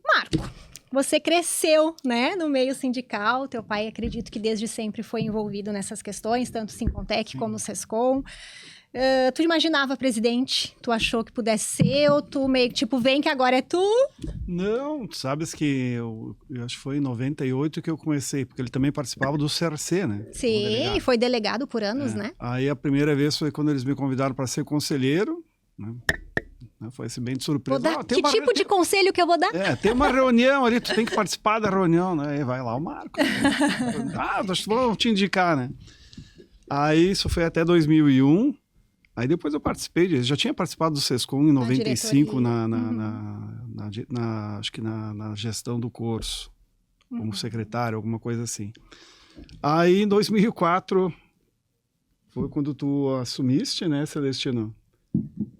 Marco, você cresceu, né, no meio sindical, teu pai, acredito que desde sempre foi envolvido nessas questões, tanto o Sincontec como o SESCOM. Tu imaginava presidente? Tu achou que pudesse ser? Ou tu meio que tipo, vem que agora é tu? Não, tu sabes que eu acho que foi em 98 que eu comecei, porque ele também participava do CRC, né? Sim, foi delegado por anos, né? Aí a primeira vez foi quando eles me convidaram para ser conselheiro, né? Foi assim, bem de surpresa. Que tipo de conselho que eu vou dar? Tem uma reunião ali, tu tem que participar da reunião, né? Aí vai lá o Marco. Acho que vou te indicar, né? Aí isso foi até 2001. Aí depois eu participei, já tinha participado do SESCOM em 95 acho que na gestão do curso, como secretário, alguma coisa assim. Aí em 2004 foi quando tu assumiste, né, Celestino?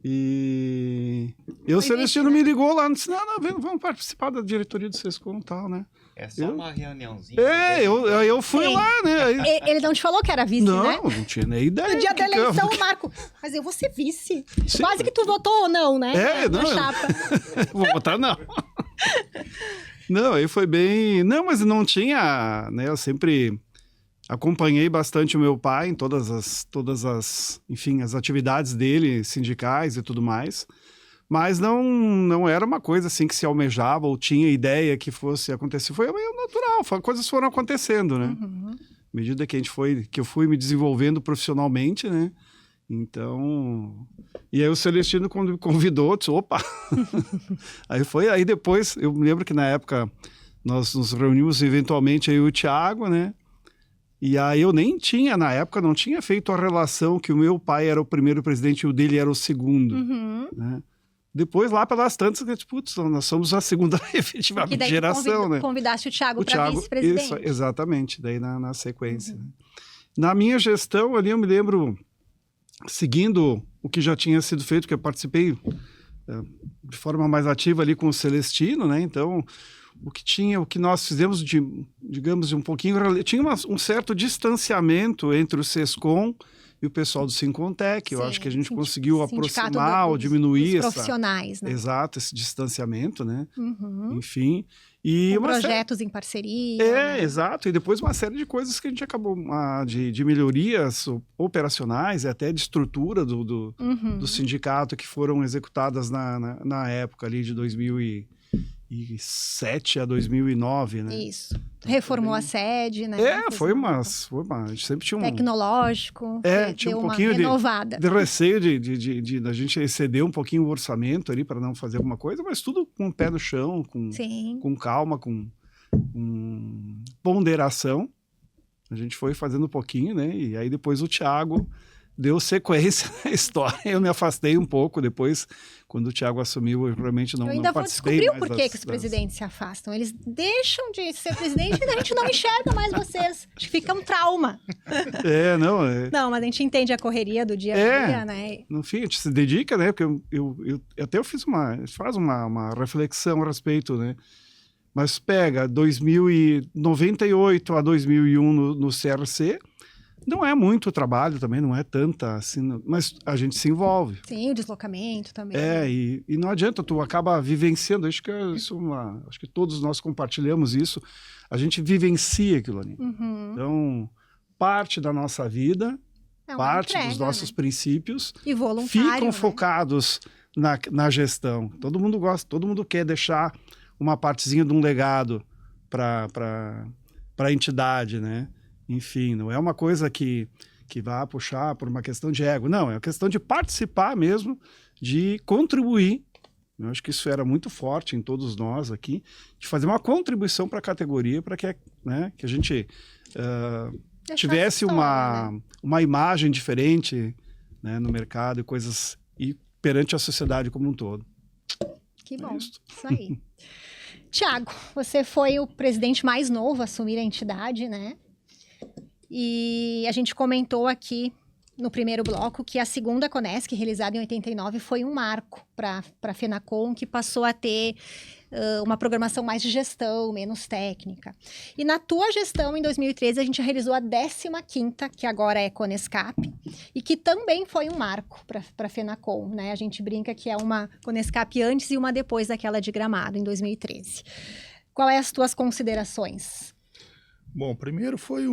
E o Celestino me ligou lá, disse, não, vamos participar da diretoria do SESCOM e tal, né? É só uma reuniãozinha. Eu fui lá, né? Aí... Ele não te falou que era vice, né? Não tinha nem ideia. No dia da eleição, Marco, mas eu vou ser vice. Sim. Quase que tu votou ou não, né? Na chapa. Vou votar não. Não, aí foi bem... Não, mas não tinha, né? Eu sempre acompanhei bastante o meu pai em todas as, enfim, as atividades dele, sindicais e tudo mais. Mas não era uma coisa assim que se almejava ou tinha ideia que fosse acontecer. Foi meio natural, coisas foram acontecendo, né? À medida que eu fui me desenvolvendo profissionalmente, né? Então... E aí o Celestino quando convidou, disse, opa! Aí depois, eu me lembro que na época nós nos reunimos eventualmente aí o Thiago, né? E aí eu na época não tinha feito a relação que o meu pai era o primeiro presidente e o dele era o segundo, né? Depois, lá pelas tantas, putz, nós somos a segunda efetivamente geração, né? Convidaste o Thiago para vice-presidente. Isso, exatamente, daí na sequência. Né? Na minha gestão ali, eu me lembro, seguindo o que já tinha sido feito, que eu participei de forma mais ativa ali com o Celestino, né? Então, o que nós fizemos digamos, um pouquinho... Tinha um certo distanciamento entre o SESCOM e o pessoal do Sincontec. Eu acho que a gente conseguiu aproximar ou diminuir dos profissionais, né? Exato, esse distanciamento, né? Enfim. E com projetos em parceria. Né? Exato. E depois uma série de coisas que a gente acabou de melhorias operacionais e até de estrutura do sindicato que foram executadas na época ali de 2007 a 2009, né? Isso. Reformou a sede, né? A gente sempre tinha tecnológico. Tinha um pouquinho de receio da gente exceder um pouquinho o orçamento ali para não fazer alguma coisa, mas tudo com o pé no chão, com calma, ponderação. A gente foi fazendo um pouquinho, né? E aí depois o Thiago deu sequência na história. Eu me afastei um pouco depois, quando o Thiago assumiu, eu realmente não Eu ainda vou participei descobrir o mais porquê que os presidentes se afastam. Eles deixam de ser presidente e a gente não enxerga mais vocês. Acho que fica um trauma. Não, mas a gente entende a correria do dia a dia, né? No fim, a gente se dedica, né? Porque eu fiz uma reflexão a respeito, né? Mas pega 2098 a 2001 no CRC, não é muito trabalho também, não é tanta assim, mas a gente se envolve. Sim, o deslocamento também. E não adianta, tu acaba vivenciando, acho que todos nós compartilhamos isso, a gente vivencia aquilo ali. Então, parte da nossa vida, parte dos nossos princípios, e voluntário, ficam focados na gestão. Todo mundo gosta, todo mundo quer deixar uma partezinha de um legado para a entidade, né? Enfim, não é uma coisa que vá puxar por uma questão de ego. Não, é uma questão de participar mesmo, de contribuir. Eu acho que isso era muito forte em todos nós aqui, de fazer uma contribuição para a categoria, para que, né, que a gente tivesse uma imagem diferente, né, no mercado e coisas, e perante a sociedade como um todo. Que bom, isso aí. Thiago, você foi o presidente mais novo a assumir a entidade, né? E a gente comentou aqui no primeiro bloco que a segunda Conesc, realizada em 89, foi um marco para a FENACON, que passou a ter uma programação mais de gestão, menos técnica. E na tua gestão, em 2013, a gente realizou a 15ª, que agora é Conescap, e que também foi um marco para a FENACON, né? A gente brinca que é uma Conescap antes e uma depois daquela de Gramado, em 2013. Quais as tuas considerações? Bom, primeiro foi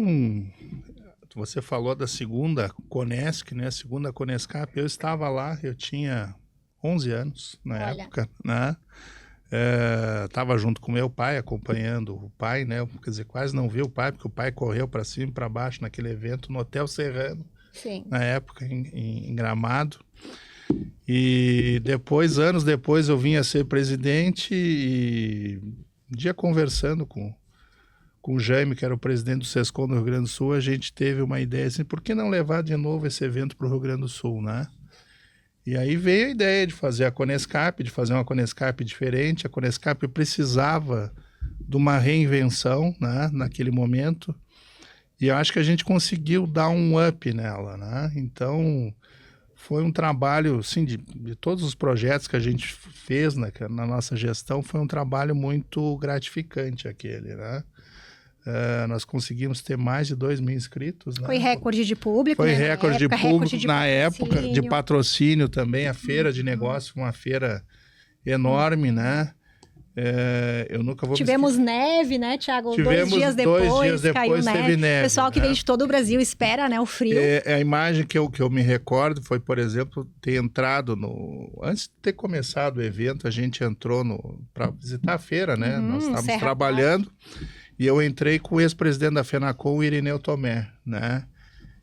você falou da segunda Conesc, né? A segunda Conescap, eu estava lá, eu tinha 11 anos na época, né? Estava junto com meu pai, acompanhando o pai, né? Quer dizer, quase não vi o pai, porque o pai correu para cima e para baixo naquele evento no Hotel Serrano, sim, na época, em Gramado. E depois, anos depois, eu vim a ser presidente e um dia conversando com o Jaime, que era o presidente do SESCOM do Rio Grande do Sul, a gente teve uma ideia assim, por que não levar de novo esse evento para o Rio Grande do Sul, né? E aí veio a ideia de fazer a Conescap, de fazer uma Conescap diferente. A Conescap precisava de uma reinvenção, né, naquele momento, e eu acho que a gente conseguiu dar um up nela, né? Então, foi um trabalho, assim, de todos os projetos que a gente fez na nossa gestão, foi um trabalho muito gratificante aquele, né? Nós conseguimos ter mais de 2 mil inscritos. Né? Foi recorde de público, foi, né? recorde de público na época, patrocínio. de patrocínio também. A feira de negócio, uma feira enorme, né? Eu nunca vou Tivemos neve, né, Thiago? Tivemos 2 dias depois, 2 dias depois caiu teve neve. O pessoal que né? vem de todo o Brasil espera, né, o frio. A imagem que eu me recordo foi, por exemplo, ter entrado antes de ter começado o evento, a gente entrou para visitar a feira, né? Nós estávamos trabalhando. E eu entrei com o ex-presidente da FENACON, o Irineu Tomé, né?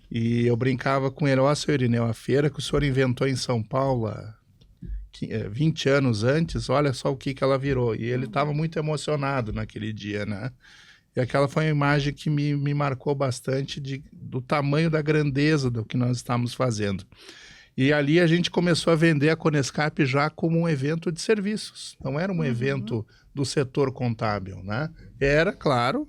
E eu brincava com ele, ó, seu Irineu, a feira que o senhor inventou em São Paulo 20 anos antes, olha só o que ela virou. E ele estava muito emocionado naquele dia, né? E aquela foi uma imagem que me marcou bastante do tamanho da grandeza do que nós estávamos fazendo. E ali a gente começou a vender a Conescap já como um evento de serviços. Não era um evento do setor contábil, né? Era, claro,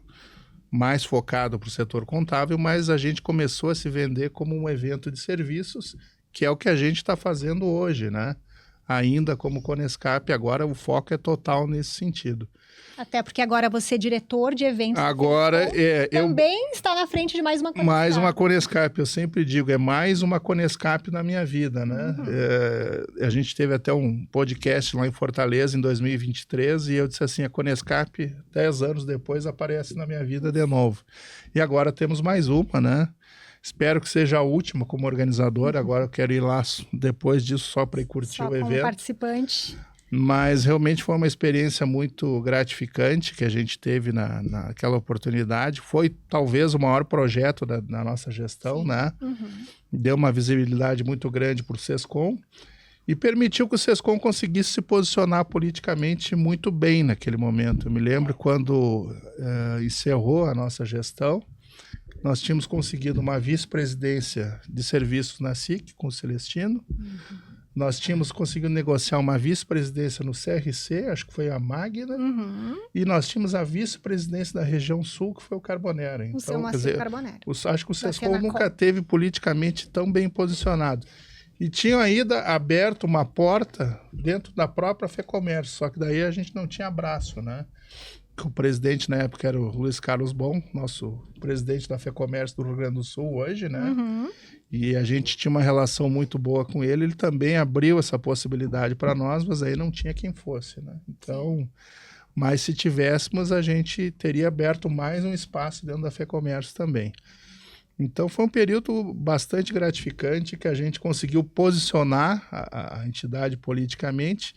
mais focado para o setor contábil, mas a gente começou a se vender como um evento de serviços, que é o que a gente está fazendo hoje, né? Ainda como Conescap, agora o foco é total nesse sentido. Até porque agora você é diretor de eventos. Agora, também está na frente de mais uma Conescap. Mais uma Conescap, eu sempre digo, é mais uma Conescap na minha vida, né? A gente teve até um podcast lá em Fortaleza em 2023 e eu disse assim, a Conescap, 10 anos depois, aparece na minha vida de novo. E agora temos mais uma, né? Espero que seja a última como organizador. Agora eu quero ir lá depois disso só para ir curtir o evento. Como participante. Mas realmente foi uma experiência muito gratificante que a gente teve naquela oportunidade. Foi talvez o maior projeto da nossa gestão, né? Deu uma visibilidade muito grande para o SESCOM. e permitiu que o SESCOM conseguisse se posicionar politicamente muito bem naquele momento. Eu me lembro quando encerrou a nossa gestão, nós tínhamos conseguido uma vice-presidência de serviços na SIC com o Celestino. Nós tínhamos conseguido negociar uma vice-presidência no CRC, acho que foi a Magna, e nós tínhamos a vice-presidência da região sul, que foi o Carbonera. Então, quer dizer, acho que o SESCOM nunca teve politicamente tão bem posicionado. E tinham ainda aberto uma porta dentro da própria FEComércio, só que daí a gente não tinha braço, né? O presidente na época era o Luiz Carlos Bon, nosso presidente da FEComércio do Rio Grande do Sul hoje, né? E a gente tinha uma relação muito boa com ele. Ele também abriu essa possibilidade para nós, mas aí não tinha quem fosse, né? Então, mas se tivéssemos, a gente teria aberto mais um espaço dentro da FEComércio também. Então, foi um período bastante gratificante que a gente conseguiu posicionar a entidade politicamente.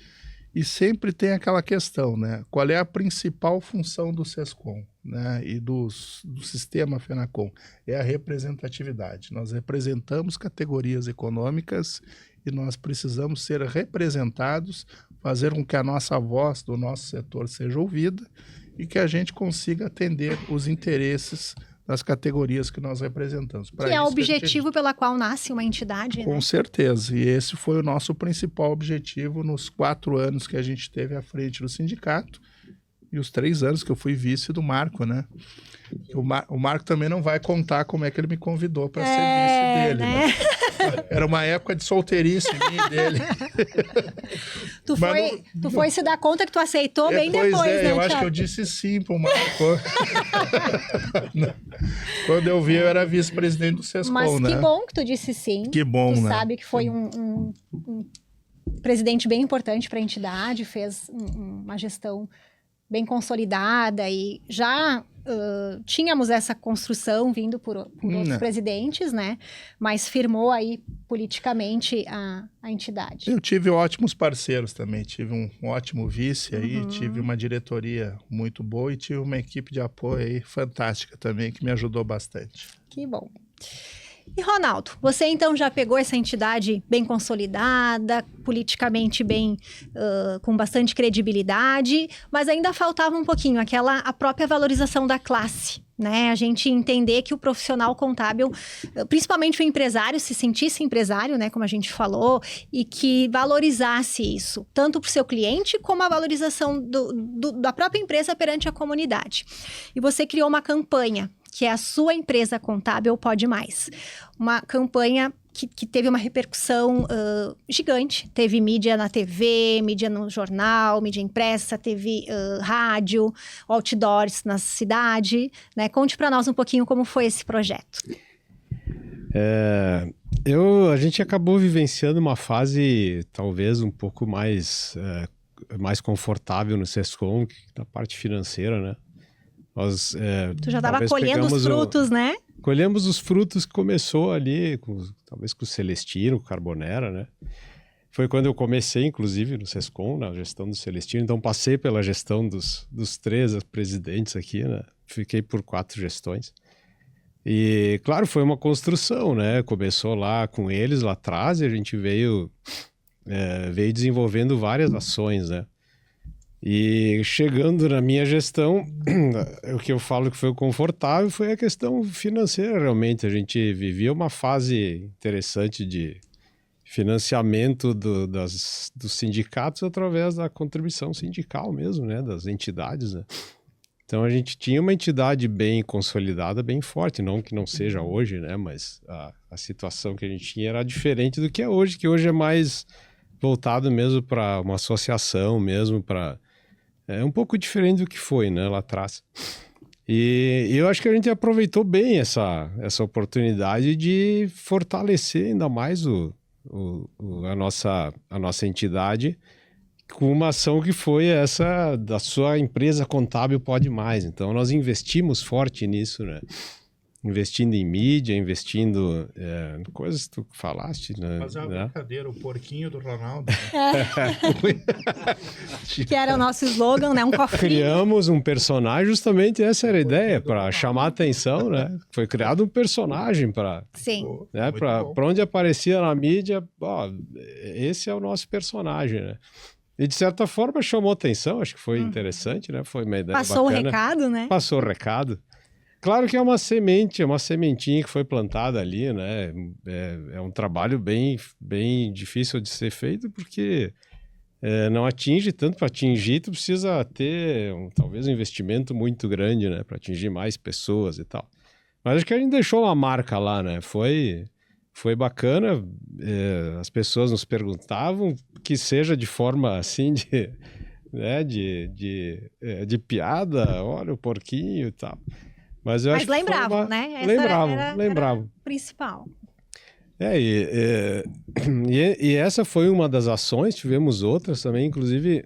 E sempre tem aquela questão, né? Qual é a principal função do SESCOM, né? E do sistema FENACOM? É a representatividade. Nós representamos categorias econômicas e nós precisamos ser representados, fazer com que a nossa voz do nosso setor seja ouvida e que a gente consiga atender os interesses das categorias que nós representamos. Que é o objetivo pela qual nasce uma entidade, Com certeza. E esse foi o nosso principal objetivo nos 4 anos que a gente esteve à frente do sindicato e os 3 anos que eu fui vice do Marco, né? O Marco também não vai contar como é que ele me convidou para ser vice dele, né? Era uma época de solteirice minha e dele. Tu foi se dar conta que tu aceitou bem depois, né, eu acho que eu disse sim pro Marco. Quando eu vi, eu era vice-presidente do SESCOM, mas né? Que bom que tu disse sim. Que bom, tu né? Sabe que foi um presidente bem importante para a entidade, fez uma gestão bem consolidada e já tínhamos essa construção vindo por outros presidentes, né? Mas firmou aí politicamente a entidade. Eu tive ótimos parceiros também, tive um ótimo vice aí, tive uma diretoria muito boa e tive uma equipe de apoio aí fantástica também, que me ajudou bastante. Que bom. E Ronaldo, você então já pegou essa entidade bem consolidada, politicamente bem, com bastante credibilidade, mas ainda faltava um pouquinho, a própria valorização da classe, né? A gente entender que o profissional contábil, principalmente o empresário, se sentisse empresário, né? Como a gente falou, e que valorizasse isso, tanto para o seu cliente, como a valorização da própria empresa perante a comunidade. E você criou uma campanha, que é a sua empresa contábil pode mais. Uma campanha que teve uma repercussão gigante. Teve mídia na TV, mídia no jornal, mídia impressa, teve rádio, outdoors na cidade, né? Conte para nós um pouquinho como foi esse projeto. A gente acabou vivenciando uma fase talvez um pouco mais confortável no SESCOM, da parte financeira, né? Tu já estava colhendo os frutos, né? Colhemos os frutos que começou ali, talvez com o Celestino, com o Carbonera, né? Foi quando eu comecei, inclusive, no SESCOM, na gestão do Celestino. Então, passei pela gestão dos 3 presidentes aqui, né? Fiquei por 4 gestões. E, claro, foi uma construção, né? Começou lá com eles, lá atrás, e a gente veio desenvolvendo várias ações, né? E chegando na minha gestão, o que eu falo que foi confortável foi a questão financeira, realmente. A gente vivia uma fase interessante de financiamento dos sindicatos através da contribuição sindical mesmo, né? Das entidades, né? Então a gente tinha uma entidade bem consolidada, bem forte, não que não seja hoje, né? Mas a situação que a gente tinha era diferente do que é hoje, que hoje é mais voltado mesmo para uma associação mesmo, para... É um pouco diferente do que foi, né, lá atrás. E eu acho que a gente aproveitou bem essa oportunidade de fortalecer ainda mais a nossa entidade com uma ação que foi essa da sua empresa contábil pode mais. Então, nós investimos forte nisso, né? investindo em mídia, investindo em coisas que tu falaste, né? Fazer uma brincadeira, o porquinho do Ronaldo. Que era o nosso slogan, né? Um cofrinho. Criamos um personagem, justamente essa era a ideia, para chamar a atenção, né? Foi criado um personagem para, Sim. né? Para onde aparecia na mídia, ó, esse é o nosso personagem, né? E de certa forma chamou atenção, acho que foi interessante, né? Foi uma ideia Passou bacana. o recado, né? Passou o recado. Claro que é uma semente, é uma sementinha que foi plantada ali, né? É um trabalho bem difícil de ser feito, porque não atinge tanto. Para atingir, tu precisa ter talvez um investimento muito grande, né? Para atingir mais pessoas e tal. Mas acho que a gente deixou uma marca lá, né? Foi bacana, as pessoas nos perguntavam, que seja de forma assim, de piada, olha o porquinho e tal. Mas eu acho que lembravam, né? Essa lembravam. Era o principal. E essa foi uma das ações, tivemos outras também, inclusive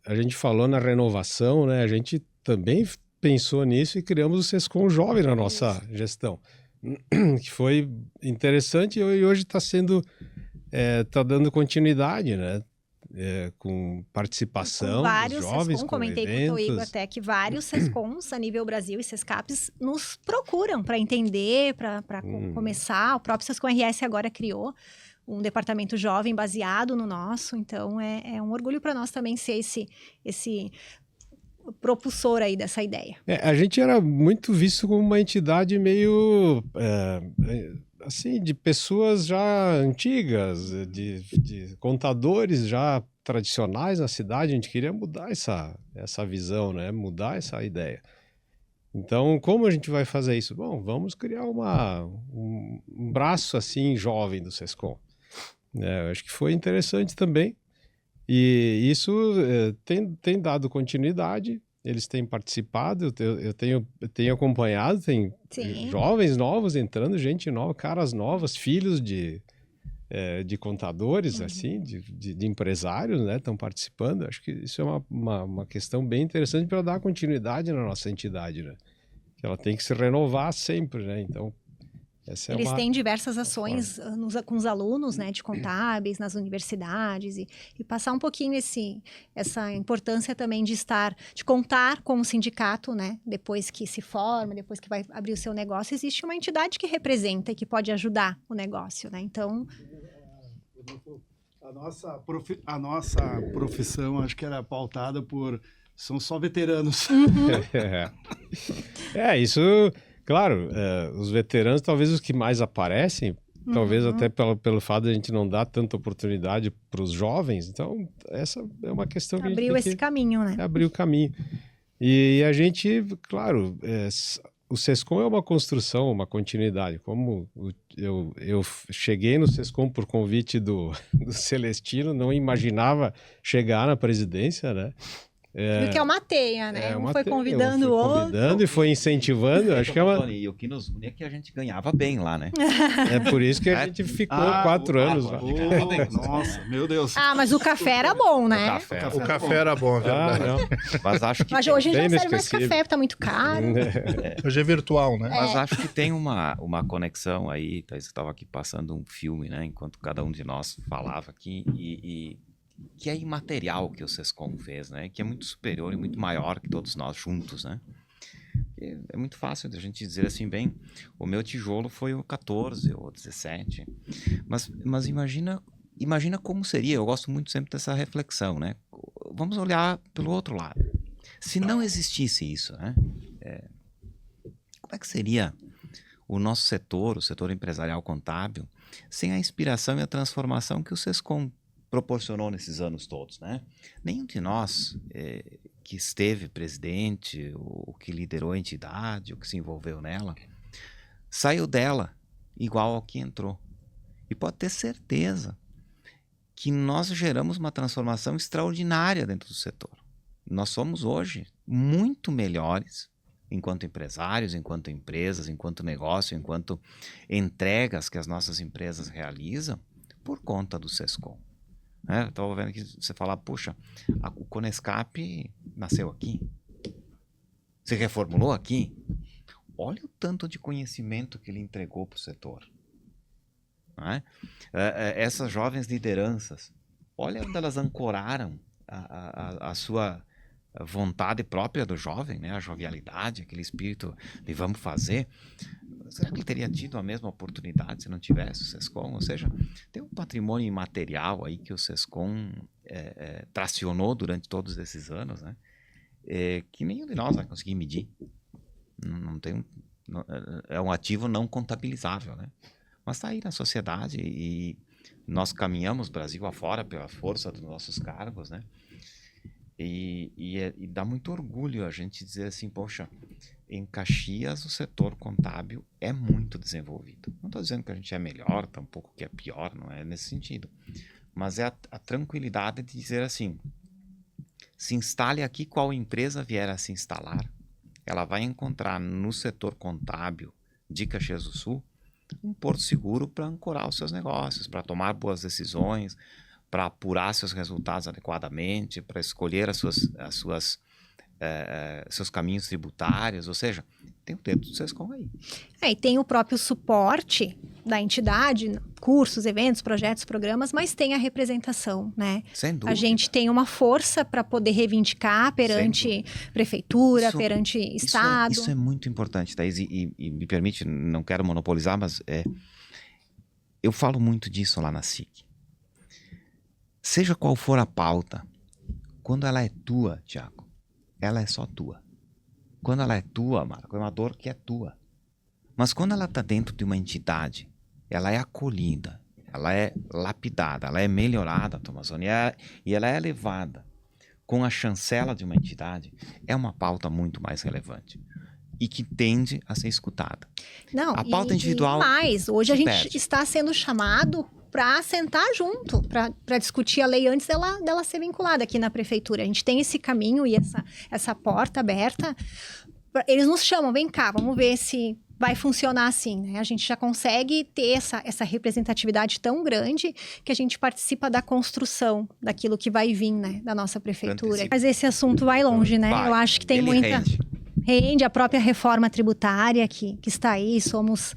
a gente falou na renovação, né? A gente também pensou nisso e criamos o Sescom Jovem na nossa gestão, que foi interessante e hoje está tá dando continuidade, né? Com participação com vários dos jovens, Sescom, comentei com o Toigo até que vários Sescoms a nível Brasil e Sescaps nos procuram para entender, para começar. O próprio Sescom RS agora criou um departamento jovem baseado no nosso, então é um orgulho para nós também ser esse propulsor aí dessa ideia. A gente era muito visto como uma entidade meio assim, de pessoas já antigas, de contadores já tradicionais na cidade. A gente queria mudar essa visão, né? Mudar essa ideia. Então, como a gente vai fazer isso? Bom, vamos criar um braço assim jovem do Sescom. Acho que foi interessante também. E isso tem dado continuidade. Eles têm participado, eu tenho acompanhado, tem jovens novos entrando, gente nova, caras novas, filhos de contadores, assim, de empresários, né, estão participando. Acho que isso é uma questão bem interessante para dar continuidade na nossa entidade, né? Que ela tem que se renovar sempre, né? Então, eles têm diversas ações com os alunos, né, de contábeis, nas universidades, e passar um pouquinho essa importância também de contar com o sindicato, né, depois que se forma, depois que vai abrir o seu negócio, existe uma entidade que representa e que pode ajudar o negócio, né, então... A nossa profissão, acho que era pautada são só veteranos. Isso... Claro, os veteranos, talvez os que mais aparecem, talvez até pelo fato de a gente não dar tanta oportunidade para os jovens. Então, essa é uma questão que abriu esse caminho, né? Abriu o caminho. E a gente, claro, o Sescom é uma construção, uma continuidade. Como eu cheguei no Sescom por convite do Celestino, não imaginava chegar na presidência, né? Porque é uma teia, né? Um foi convidando o outro. Convidando e foi incentivando. Acho que E o que nos une é que a gente ganhava bem lá, né? É por isso que a gente ficou 4 anos lá. Nossa, meu Deus. Mas o café era bom, né? O café era bom, verdade. Mas acho que hoje a gente não serve mais café, porque tá muito caro. Hoje é virtual, né? Mas acho que tem uma conexão aí. Eu estava aqui passando um filme, né? Enquanto cada um de nós falava aqui que é imaterial que o Sescom fez, né? Que é muito superior e muito maior que todos nós juntos, né? É muito fácil de a gente dizer assim, bem, o meu tijolo foi o 14 ou 17, mas imagina como seria. Eu gosto muito sempre dessa reflexão, né? Vamos olhar pelo outro lado. Se não existisse isso, né? Como é que seria o nosso setor, o setor empresarial contábil, sem a inspiração e a transformação que o Sescom proporcionou nesses anos todos, né? Nenhum de nós que esteve presidente, ou que liderou a entidade, ou que se envolveu nela, saiu dela igual ao que entrou. E pode ter certeza que nós geramos uma transformação extraordinária dentro do setor. Nós somos hoje muito melhores enquanto empresários, enquanto empresas, enquanto negócio, enquanto entregas que as nossas empresas realizam por conta do Sescom. Estava vendo que você falar, puxa, o Conescap nasceu aqui, se reformulou aqui, olha o tanto de conhecimento que ele entregou para o setor. Não é? Essas jovens lideranças, olha onde elas ancoraram a sua vontade própria do jovem, né? A jovialidade, aquele espírito de vamos fazer. Será que ele teria tido a mesma oportunidade se não tivesse o SESCOM? Ou seja, tem um patrimônio imaterial aí que o SESCOM tracionou durante todos esses anos, né? Que nenhum de nós vai conseguir medir. É um ativo não contabilizável, né? Mas está aí na sociedade e nós caminhamos Brasil afora pela força dos nossos cargos, né? E dá muito orgulho a gente dizer assim, poxa, em Caxias o setor contábil é muito desenvolvido. Não estou dizendo que a gente é melhor, tampouco que é pior, não é nesse sentido. Mas é a tranquilidade de dizer assim, se instale aqui, qual empresa vier a se instalar, ela vai encontrar no setor contábil de Caxias do Sul um porto seguro para ancorar os seus negócios, para tomar boas decisões, para apurar seus resultados adequadamente, para escolher seus caminhos tributários, ou seja, tem o dedo do SESCOM aí. E tem o próprio suporte da entidade, cursos, eventos, projetos, programas, mas tem a representação, né? Sem dúvida. A gente tem uma força para poder reivindicar perante prefeitura, perante Estado. Isso é muito importante, Thaís, e me permite, não quero monopolizar, mas eu falo muito disso lá na SIC. Seja qual for a pauta, quando ela é tua, Tiago, ela é só tua. Quando ela é tua, Marco, é uma dor que é tua. Mas quando ela está dentro de uma entidade, ela é acolhida, ela é lapidada, ela é melhorada, Tomazoni, e ela é levada com a chancela de uma entidade, é uma pauta muito mais relevante e que tende a ser escutada. Não, a pauta individual. Mas hoje a gente está sendo chamado para sentar junto, para discutir a lei antes dela ser vinculada aqui na prefeitura. A gente tem esse caminho e essa porta aberta. Eles nos chamam, vem cá, vamos ver se vai funcionar assim, né? A gente já consegue ter essa representatividade tão grande que a gente participa da construção daquilo que vai vir, né, da nossa prefeitura. Mas esse assunto vai longe, né? Eu acho que tem muita... Rende a própria reforma tributária que está aí, somos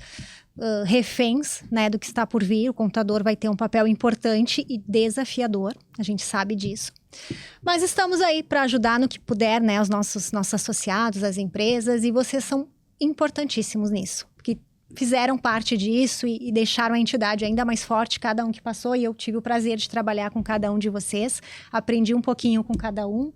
reféns, né, do que está por vir. O contador vai ter um papel importante e desafiador, a gente sabe disso. Mas estamos aí para ajudar no que puder, né, os nossos associados, as empresas, e vocês são importantíssimos nisso, que fizeram parte disso e deixaram a entidade ainda mais forte, cada um que passou, e eu tive o prazer de trabalhar com cada um de vocês, aprendi um pouquinho com cada um,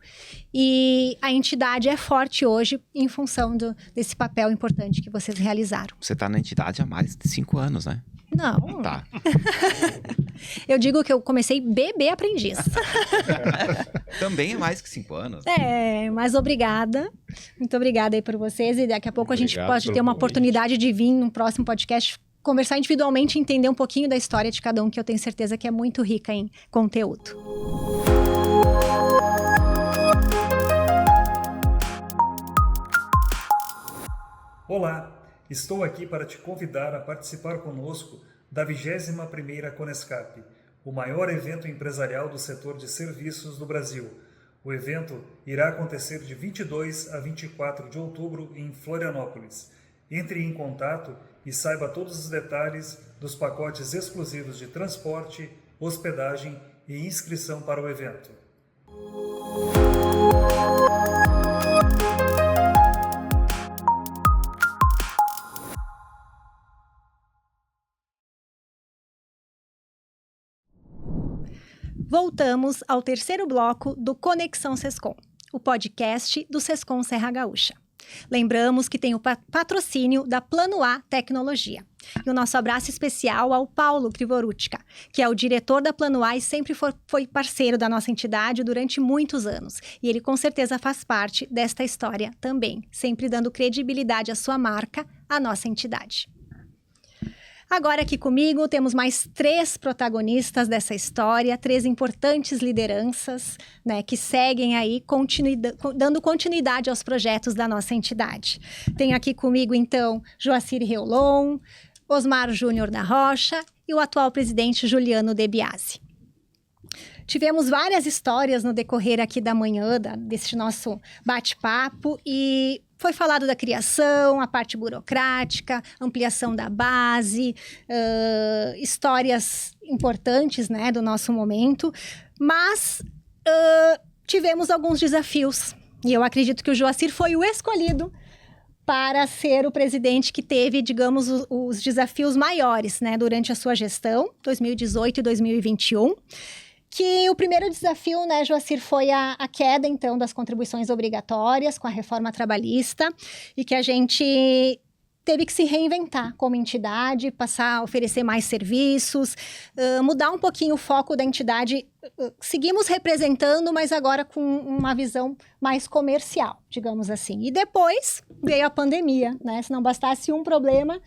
e a entidade é forte hoje em função desse papel importante que vocês realizaram. Você está na entidade há mais de 5 anos, né? Não. Tá. Eu digo que eu comecei bebê aprendiz. Também é mais que 5 anos. Mas obrigada. Muito obrigada aí por vocês. E daqui a pouco a gente pode ter uma oportunidade de vir num próximo podcast, conversar individualmente, entender um pouquinho da história de cada um, que eu tenho certeza que é muito rica em conteúdo. Olá! Estou aqui para te convidar a participar conosco da 21ª Conescap, o maior evento empresarial do setor de serviços do Brasil. O evento irá acontecer de 22 a 24 de outubro em Florianópolis. Entre em contato e saiba todos os detalhes dos pacotes exclusivos de transporte, hospedagem e inscrição para o evento. Voltamos ao terceiro bloco do Conexão SESCOM, o podcast do SESCOM Serra Gaúcha. Lembramos que tem o patrocínio da Plano A Tecnologia. E o nosso abraço especial ao Paulo Krivorutka, que é o diretor da Plano A e sempre foi parceiro da nossa entidade durante muitos anos. E ele com certeza faz parte desta história também, sempre dando credibilidade à sua marca, à nossa entidade. Agora aqui comigo temos mais 3 protagonistas dessa história, 3 importantes lideranças, né, que seguem aí dando continuidade aos projetos da nossa entidade. Tenho aqui comigo então Joacir Reolon, Osmar Júnior da Rocha e o atual presidente Juliano De Biasi. Tivemos várias histórias no decorrer aqui da manhã deste nosso bate-papo e Foi falado da criação, a parte burocrática, ampliação da base, histórias importantes, né, do nosso momento, mas tivemos alguns desafios. E eu acredito que o Joacir foi o escolhido para ser o presidente que teve, digamos, os desafios maiores, né, durante a sua gestão, 2018 e 2021. Que o primeiro desafio, né, Joacir, foi a queda, então, das contribuições obrigatórias com a reforma trabalhista e que a gente teve que se reinventar como entidade, passar a oferecer mais serviços, mudar um pouquinho o foco da entidade. Seguimos representando, mas agora com uma visão mais comercial, digamos assim. E depois veio a pandemia, né? Se não bastasse um problema,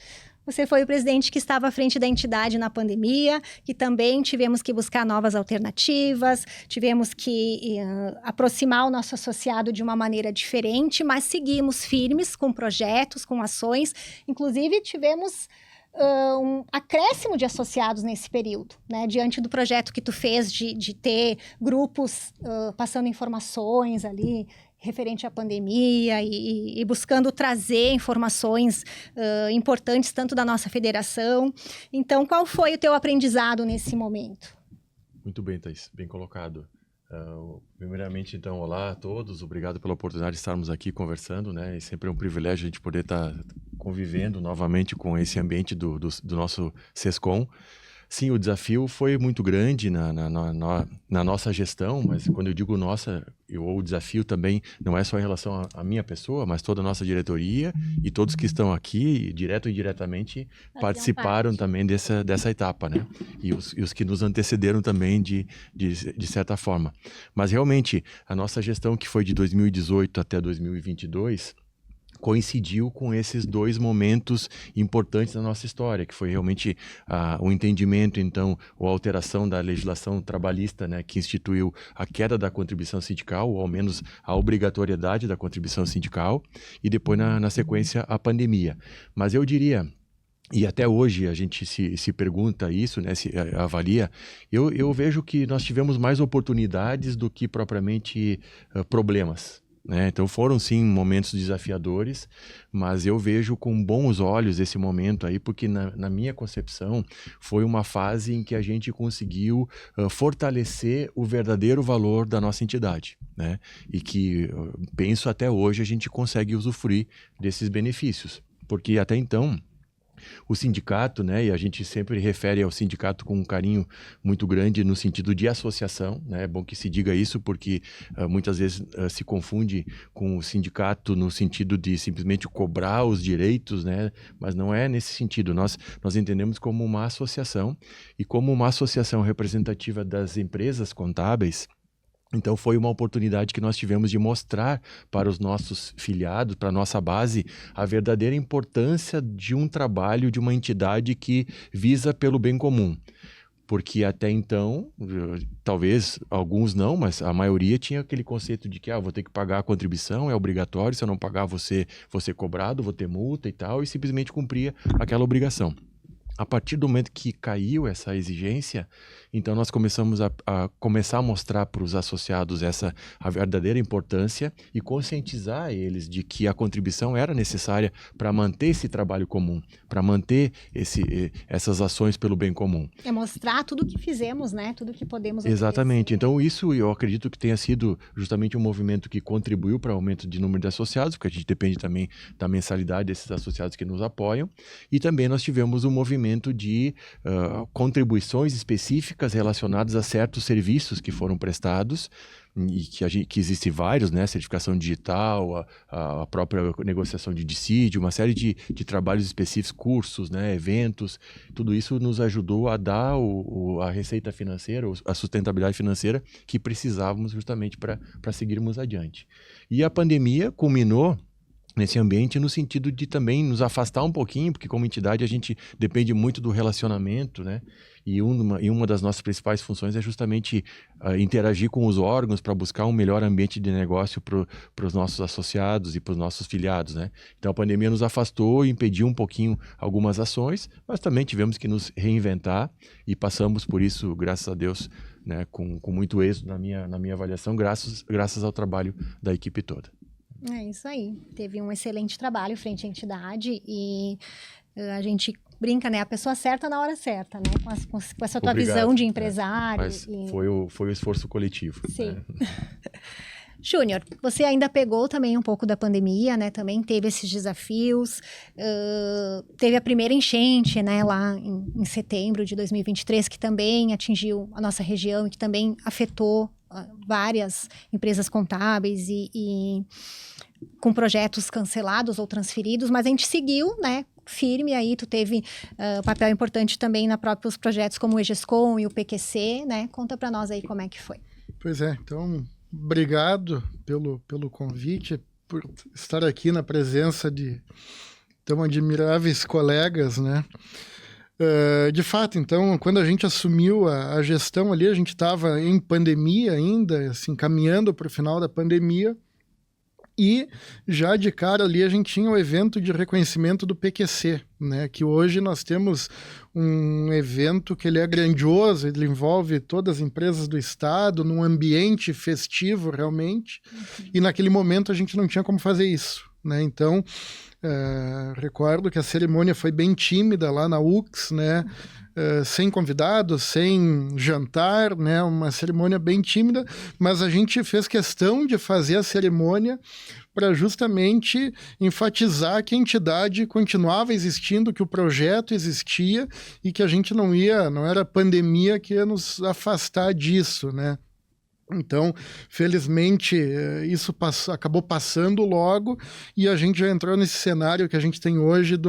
você foi o presidente que estava à frente da entidade na pandemia, que também tivemos que buscar novas alternativas, tivemos que aproximar o nosso associado de uma maneira diferente, mas seguimos firmes com projetos, com ações. Inclusive, tivemos um acréscimo de associados nesse período, né? Diante do projeto que tu fez de ter grupos passando informações ali, referente à pandemia e buscando trazer informações importantes tanto da nossa federação. Então, qual foi o teu aprendizado nesse momento? Muito bem, Thaís, bem colocado. Primeiramente, então, olá a todos, obrigado pela oportunidade de estarmos aqui conversando, né? E sempre é um privilégio a gente poder estar convivendo novamente com esse ambiente do nosso SESCOM. Sim, o desafio foi muito grande na nossa gestão, mas quando eu digo nossa, o desafio também não é só em relação à minha pessoa, mas toda a nossa diretoria e todos que estão aqui, direto ou indiretamente, participaram também dessa etapa, né? E os que nos antecederam também de certa forma. Mas realmente, a nossa gestão, que foi de 2018 até 2022, coincidiu com esses dois momentos importantes da nossa história, que foi realmente o entendimento, então, ou a alteração da legislação trabalhista, né, que instituiu a queda da contribuição sindical, ou ao menos a obrigatoriedade da contribuição sindical, e depois, na sequência, a pandemia. Mas eu diria, e até hoje a gente se pergunta isso, né, se avalia, eu vejo que nós tivemos mais oportunidades do que propriamente problemas. Né? Então foram sim momentos desafiadores, mas eu vejo com bons olhos esse momento aí, porque na minha concepção foi uma fase em que a gente conseguiu fortalecer o verdadeiro valor da nossa entidade, né? E que penso até hoje a gente consegue usufruir desses benefícios, porque até então o sindicato, né, e a gente sempre refere ao sindicato com um carinho muito grande no sentido de associação, né? É bom que se diga isso porque muitas vezes se confunde com o sindicato no sentido de simplesmente cobrar os direitos, né? Mas não é nesse sentido. Nós entendemos como uma associação e como uma associação representativa das empresas contábeis. Então foi uma oportunidade que nós tivemos de mostrar para os nossos filiados, para a nossa base, a verdadeira importância de um trabalho de uma entidade que visa pelo bem comum. Porque até então, talvez alguns não, mas a maioria tinha aquele conceito de que vou ter que pagar a contribuição, é obrigatório, se eu não pagar vou ser cobrado, vou ter multa e tal, e simplesmente cumpria aquela obrigação. A partir do momento que caiu essa exigência, então nós começamos a mostrar para os associados a verdadeira importância e conscientizar eles de que a contribuição era necessária para manter esse trabalho comum, para manter essas ações pelo bem comum. É mostrar tudo que fizemos, né? Tudo que podemos oferecer. Exatamente. Então isso eu acredito que tenha sido justamente um movimento que contribuiu para o aumento de número de associados, porque a gente depende também da mensalidade desses associados que nos apoiam, e também nós tivemos um movimento de contribuições específicas relacionadas a certos serviços que foram prestados e que existem vários, né? Certificação digital, a própria negociação de dissídio, uma série de trabalhos específicos, cursos, né? Eventos, tudo isso nos ajudou a dar a receita financeira, a sustentabilidade financeira que precisávamos justamente para seguirmos adiante. E a pandemia culminou nesse ambiente no sentido de também nos afastar um pouquinho, porque como entidade a gente depende muito do relacionamento, né? E uma das nossas principais funções é justamente interagir com os órgãos para buscar um melhor ambiente de negócio para os nossos associados e para os nossos filiados, né? Então a pandemia nos afastou e impediu um pouquinho algumas ações, mas também tivemos que nos reinventar e passamos por isso, graças a Deus, né, com muito êxito na minha avaliação, graças ao trabalho da equipe toda. É isso aí. Teve um excelente trabalho frente à entidade e a gente brinca, né? A pessoa certa na hora certa, né? Com essa tua visão de empresário. Mas foi o esforço coletivo. Sim. Né? Júnior, você ainda pegou também um pouco da pandemia, né? Também teve esses desafios. Teve a primeira enchente, né? Lá em setembro de 2023, que também atingiu a nossa região e que também afetou várias empresas contábeis e com projetos cancelados ou transferidos, mas a gente seguiu, né? Firme aí, tu teve papel importante também na próprios projetos como o EGESCOM e o PQC, né? Conta para nós aí como é que foi. Pois é, então, obrigado pelo convite, por estar aqui na presença de tão admiráveis colegas, né? De fato, então, quando a gente assumiu a gestão ali, a gente estava em pandemia ainda, assim, caminhando para o final da pandemia, e já de cara ali a gente tinha o evento de reconhecimento do PQC, né? Que hoje nós temos um evento que ele é grandioso, ele envolve todas as empresas do estado, num ambiente festivo realmente, e naquele momento a gente não tinha como fazer isso, né? Então, recordo que a cerimônia foi bem tímida lá na UX, né? Sem convidados, sem jantar, né? Uma cerimônia bem tímida, mas a gente fez questão de fazer a cerimônia para justamente enfatizar que a entidade continuava existindo, que o projeto existia e que a gente não era a pandemia que ia nos afastar disso, né? Então, felizmente, isso acabou passando logo e a gente já entrou nesse cenário que a gente tem hoje de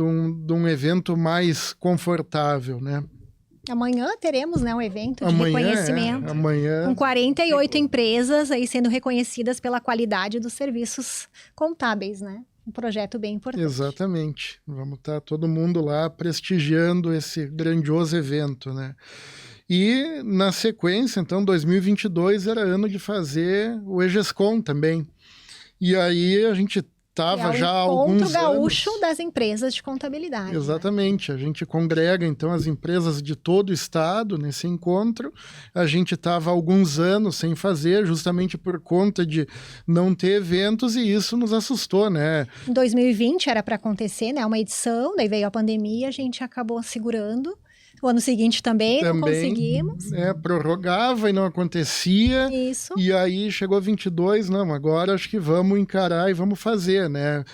um evento mais confortável, né? Amanhã teremos, né, um evento de reconhecimento amanhã, com 48 empresas aí sendo reconhecidas pela qualidade dos serviços contábeis, né? Um projeto bem importante. Exatamente. Vamos estar todo mundo lá prestigiando esse grandioso evento, né? E, na sequência, então, 2022 era ano de fazer o EGESCOM também. E aí a gente estava já há alguns anos... o encontro gaúcho das empresas de contabilidade. Exatamente. Né? A gente congrega, então, as empresas de todo o estado nesse encontro. A gente estava há alguns anos sem fazer, justamente por conta de não ter eventos, e isso nos assustou, né? Em 2020 era para acontecer, né? Uma edição, daí veio a pandemia, a gente acabou segurando. O ano seguinte também não conseguimos. Prorrogava e não acontecia. Isso. E aí chegou 22, não, agora acho que vamos encarar e vamos fazer, né?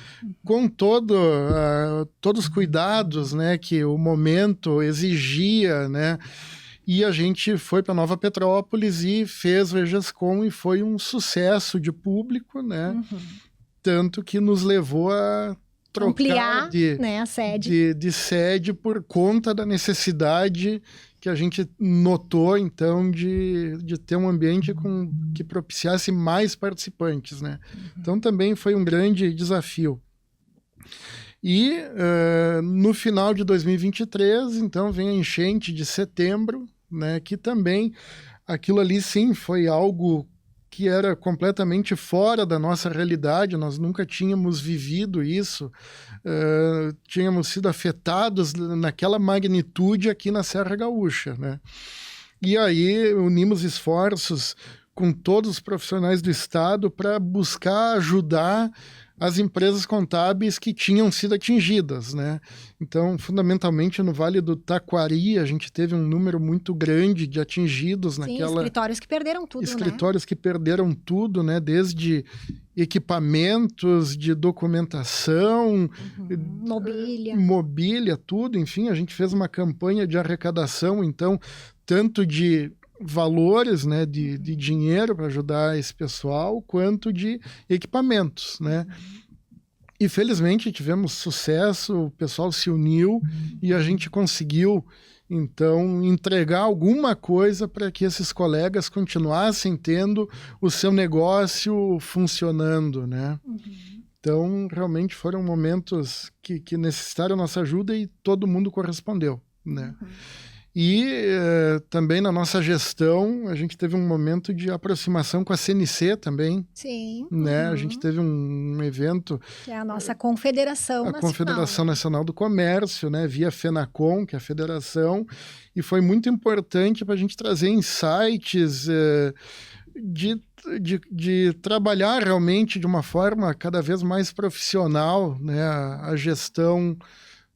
Com todos os cuidados, né, que o momento exigia, né? E a gente foi para Nova Petrópolis e fez o EGESCOM e foi um sucesso de público, né? Uhum. Tanto que nos levou a ampliar, né, a sede. De sede por conta da necessidade que a gente notou, então, de ter um ambiente que propiciasse mais participantes, né? Uhum. Então, também foi um grande desafio. E, no final de 2023, então, vem a enchente de setembro, né, que também, aquilo ali, sim, foi algo que era completamente fora da nossa realidade, nós nunca tínhamos vivido isso, tínhamos sido afetados naquela magnitude aqui na Serra Gaúcha, né? E aí unimos esforços com todos os profissionais do estado para buscar ajudar as empresas contábeis que tinham sido atingidas, né? Então, fundamentalmente, no Vale do Taquari, a gente teve um número muito grande de atingidos naquela... Sim, escritórios que perderam tudo, escritórios, né? Que perderam tudo, né? Desde equipamentos, de documentação... Mobília, tudo. Enfim, a gente fez uma campanha de arrecadação, então, tanto de valores, né, de dinheiro para ajudar esse pessoal, quanto de equipamentos, né? E felizmente tivemos sucesso, o pessoal se uniu e a gente conseguiu, então, entregar alguma coisa para que esses colegas continuassem tendo o seu negócio funcionando, né? Então, realmente foram momentos que necessitaram nossa ajuda e todo mundo correspondeu, né? E também na nossa gestão, a gente teve um momento de aproximação com a CNC também. Sim. Né? A gente teve um evento... Que é a nossa Confederação Nacional. A Confederação Nacional do Comércio, né? Via FENACOM, que é a federação, e foi muito importante para a gente trazer insights de trabalhar realmente de uma forma cada vez mais profissional, né, a gestão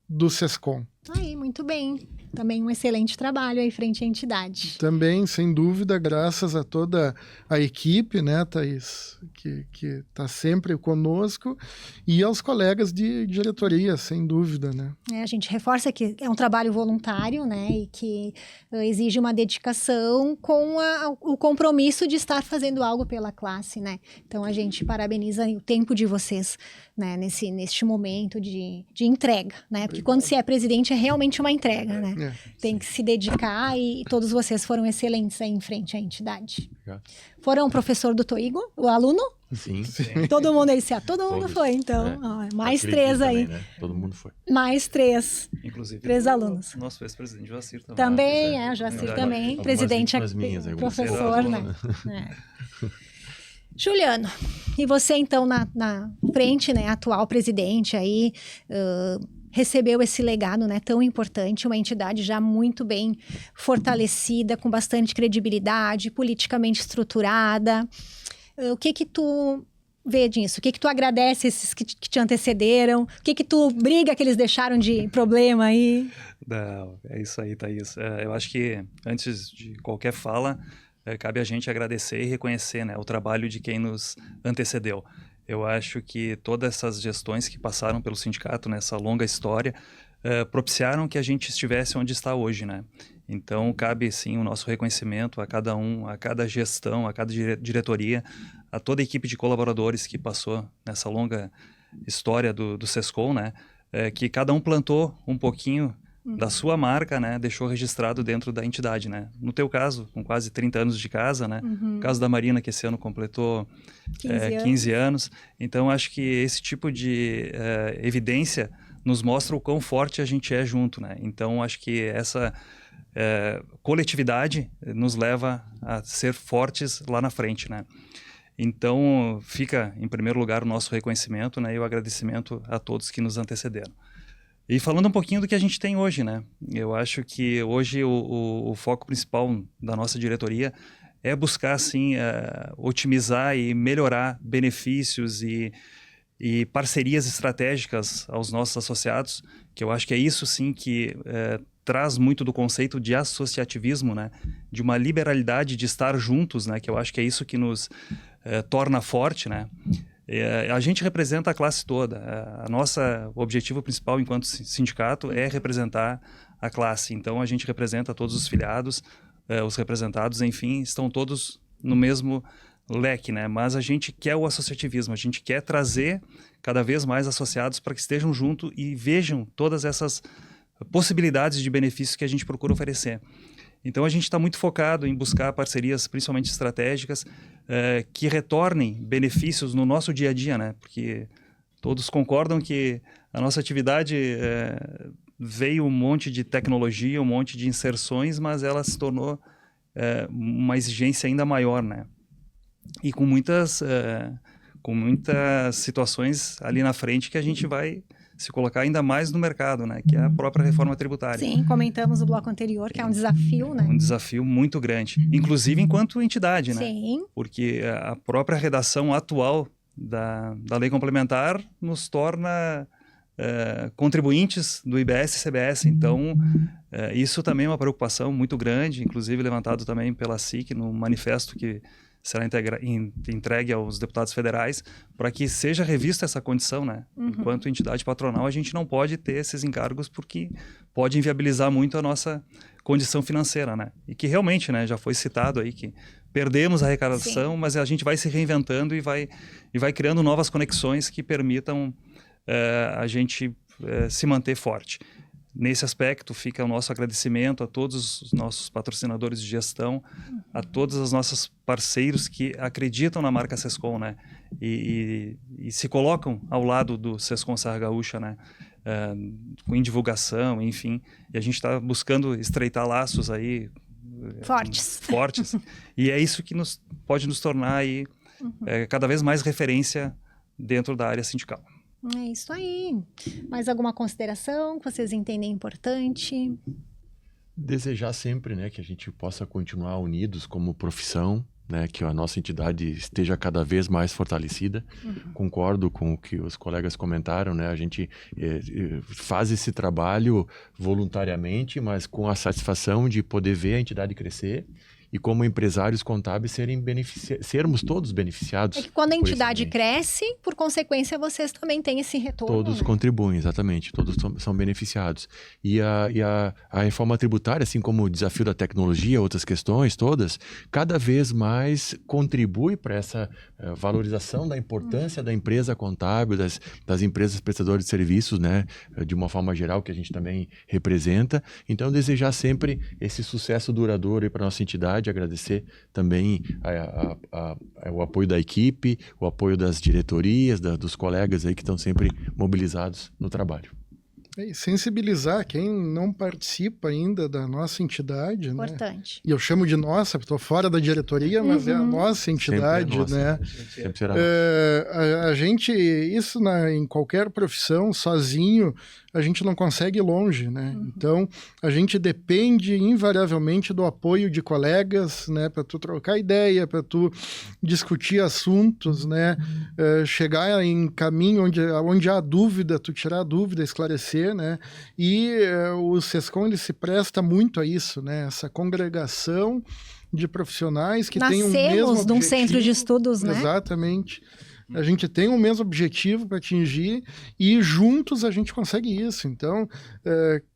do SESCOM. Aí, muito bem. Também um excelente trabalho aí frente à entidade. Também, sem dúvida, graças a toda a equipe, né, Thaís, que está sempre conosco, e aos colegas de diretoria, sem dúvida, né. A gente reforça que é um trabalho voluntário, né, e que exige uma dedicação com o compromisso de estar fazendo algo pela classe, né. Então, a gente parabeniza o tempo de vocês, né, neste momento de entrega, né, porque quando se é presidente é realmente uma entrega, né. Tem que se dedicar e todos vocês foram excelentes aí em frente à entidade. Obrigado. Foram o professor do Toigo, o aluno? Sim. Todo mundo aí, todo mundo Todos, foi, então. Mais Acredito 3 aí. também, né? Todo mundo foi. Mais 3. Inclusive, 3 alunos. Nosso ex-presidente Joacir também. Também, o Joacir também. Presidente, professor, né? Juliano, e você então na frente, né, atual presidente aí, recebeu esse legado, né, tão importante, uma entidade já muito bem fortalecida, com bastante credibilidade, politicamente estruturada. O que tu vê disso? O que tu agradece esses que te antecederam? O que tu briga que eles deixaram de problema aí? Não, é isso aí, Thaís. Eu acho que antes de qualquer fala, cabe a gente agradecer e reconhecer, né, o trabalho de quem nos antecedeu. Eu acho que todas essas gestões que passaram pelo sindicato nessa longa história propiciaram que a gente estivesse onde está hoje, né? Então, cabe sim o nosso reconhecimento a cada um, a cada gestão, a cada diretoria, a toda a equipe de colaboradores que passou nessa longa história do SESCOM, né? Que cada um plantou um pouquinho da sua marca, né? Deixou registrado dentro da entidade, né? No teu caso, com quase 30 anos de casa, né? No caso da Marina, que esse ano completou 15 anos. Então, acho que esse tipo de evidência nos mostra o quão forte a gente é junto, né? Então, acho que essa coletividade nos leva a ser fortes lá na frente, né? Então, fica, em primeiro lugar, o nosso reconhecimento, né? E o agradecimento a todos que nos antecederam. E falando um pouquinho do que a gente tem hoje, né? Eu acho que hoje o foco principal da nossa diretoria é buscar, assim, otimizar e melhorar benefícios e parcerias estratégicas aos nossos associados, que eu acho que é isso, sim, que traz muito do conceito de associativismo, né? De uma liberalidade de estar juntos, né? Que eu acho que é isso que nos torna forte, né? A gente representa a classe toda. O objetivo principal enquanto sindicato é representar a classe. Então, a gente representa todos os filiados, os representados, enfim, estão todos no mesmo leque, né? Mas a gente quer o associativismo, a gente quer trazer cada vez mais associados para que estejam junto e vejam todas essas possibilidades de benefícios que a gente procura oferecer. Então, a gente está muito focado em buscar parcerias, principalmente estratégicas, que retornem benefícios no nosso dia a dia, né? Porque todos concordam que a nossa atividade veio um monte de tecnologia, um monte de inserções, mas ela se tornou uma exigência ainda maior, né? E com muitas situações ali na frente que a gente vai se colocar ainda mais no mercado, né? Que é a própria reforma tributária. Sim, comentamos no bloco anterior, que é um desafio, né? Um desafio muito grande, inclusive enquanto entidade, né? Sim. Porque a própria redação atual da lei complementar nos torna contribuintes do IBS e CBS. Então, isso também é uma preocupação muito grande, inclusive levantado também pela SIC no manifesto que será entregue aos deputados federais, para que seja revista essa condição, né? Enquanto entidade patronal, a gente não pode ter esses encargos porque pode inviabilizar muito a nossa condição financeira, né? E que realmente, né, já foi citado aí que perdemos a arrecadação, mas a gente vai se reinventando e vai criando novas conexões que permitam a gente se manter forte. Nesse aspecto, fica o nosso agradecimento a todos os nossos patrocinadores de gestão, a todos os nossos parceiros que acreditam na marca SESCOM, né? E se colocam ao lado do SESCOM Serra Gaúcha, né? Em divulgação, enfim. E a gente está buscando estreitar laços aí fortes. E é isso que pode nos tornar aí, cada vez mais referência dentro da área sindical. É isso aí. Mais alguma consideração que vocês entendem importante? Desejar sempre, né, que a gente possa continuar unidos como profissão, né, que a nossa entidade esteja cada vez mais fortalecida. Concordo com o que os colegas comentaram, né? A gente faz esse trabalho voluntariamente, mas com a satisfação de poder ver a entidade crescer e como empresários contábeis sermos todos beneficiados. É que quando a entidade cresce, por consequência, vocês também têm esse retorno. Todos, né, contribuem, exatamente. Todos são beneficiados. E a reforma tributária, assim como o desafio da tecnologia, outras questões todas, cada vez mais contribui para essa valorização da importância da empresa contábil, das empresas prestadoras de serviços, né, de uma forma geral, que a gente também representa. Então, desejar sempre esse sucesso duradouro para a nossa entidade, agradecer também o apoio da equipe, o apoio das diretorias, dos colegas aí que estão sempre mobilizados no trabalho. E sensibilizar quem não participa ainda da nossa entidade, importante. Né? E eu chamo de nossa, porque estou fora da diretoria, mas é a nossa entidade, sempre né? Sempre será nossa. A gente, isso em qualquer profissão, sozinho, a gente não consegue ir longe, né? Então, a gente depende invariavelmente do apoio de colegas, né? Para tu trocar ideia, para tu discutir assuntos, né? Chegar em caminho onde há dúvida, tu tirar a dúvida, esclarecer, né? E o SESCOM, ele se presta muito a isso, né? Essa congregação de profissionais que têm o mesmo objetivo. Nascemos de um centro de estudos, né? Exatamente. A gente tem o mesmo objetivo para atingir e juntos a gente consegue isso. Então,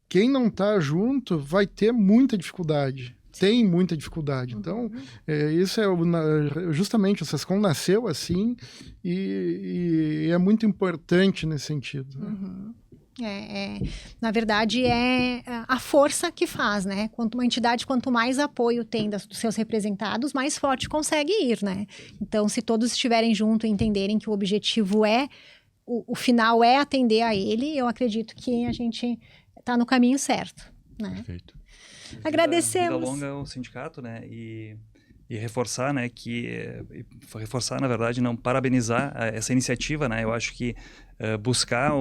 quem não está junto vai ter muita dificuldade. Tem muita dificuldade. Então, isso justamente o SESCOM nasceu assim e é muito importante nesse sentido. Né? Na verdade, é a força que faz, né? Uma entidade, quanto mais apoio tem dos seus representados, mais forte consegue ir, né? Então, se todos estiverem juntos e entenderem que o objetivo o final é atender a ele, eu acredito que a gente está no caminho certo, né? Perfeito. Agradecemos. Vida longa ao sindicato, né? E reforçar, né, reforçar, na verdade, não parabenizar essa iniciativa, né? Eu acho que buscar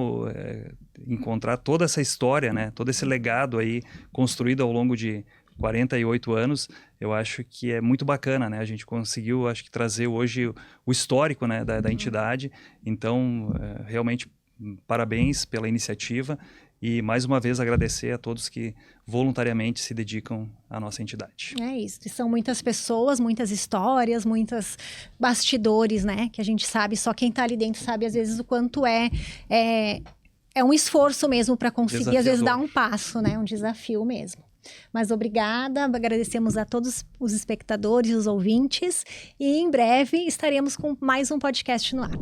encontrar toda essa história, né, todo esse legado aí construído ao longo de 48 anos, eu acho que é muito bacana, né? A gente conseguiu, acho que, trazer hoje o histórico, né, da entidade. Então, realmente, parabéns pela iniciativa. E, mais uma vez, agradecer a todos que voluntariamente se dedicam à nossa entidade. É isso. E são muitas pessoas, muitas histórias, muitos bastidores, né? Que a gente sabe, só quem está ali dentro sabe, às vezes, o quanto é um esforço mesmo para conseguir, às vezes, dar um passo, né? Um desafio mesmo. Mas obrigada, agradecemos a todos os espectadores, os ouvintes. E, em breve, estaremos com mais um podcast no ar.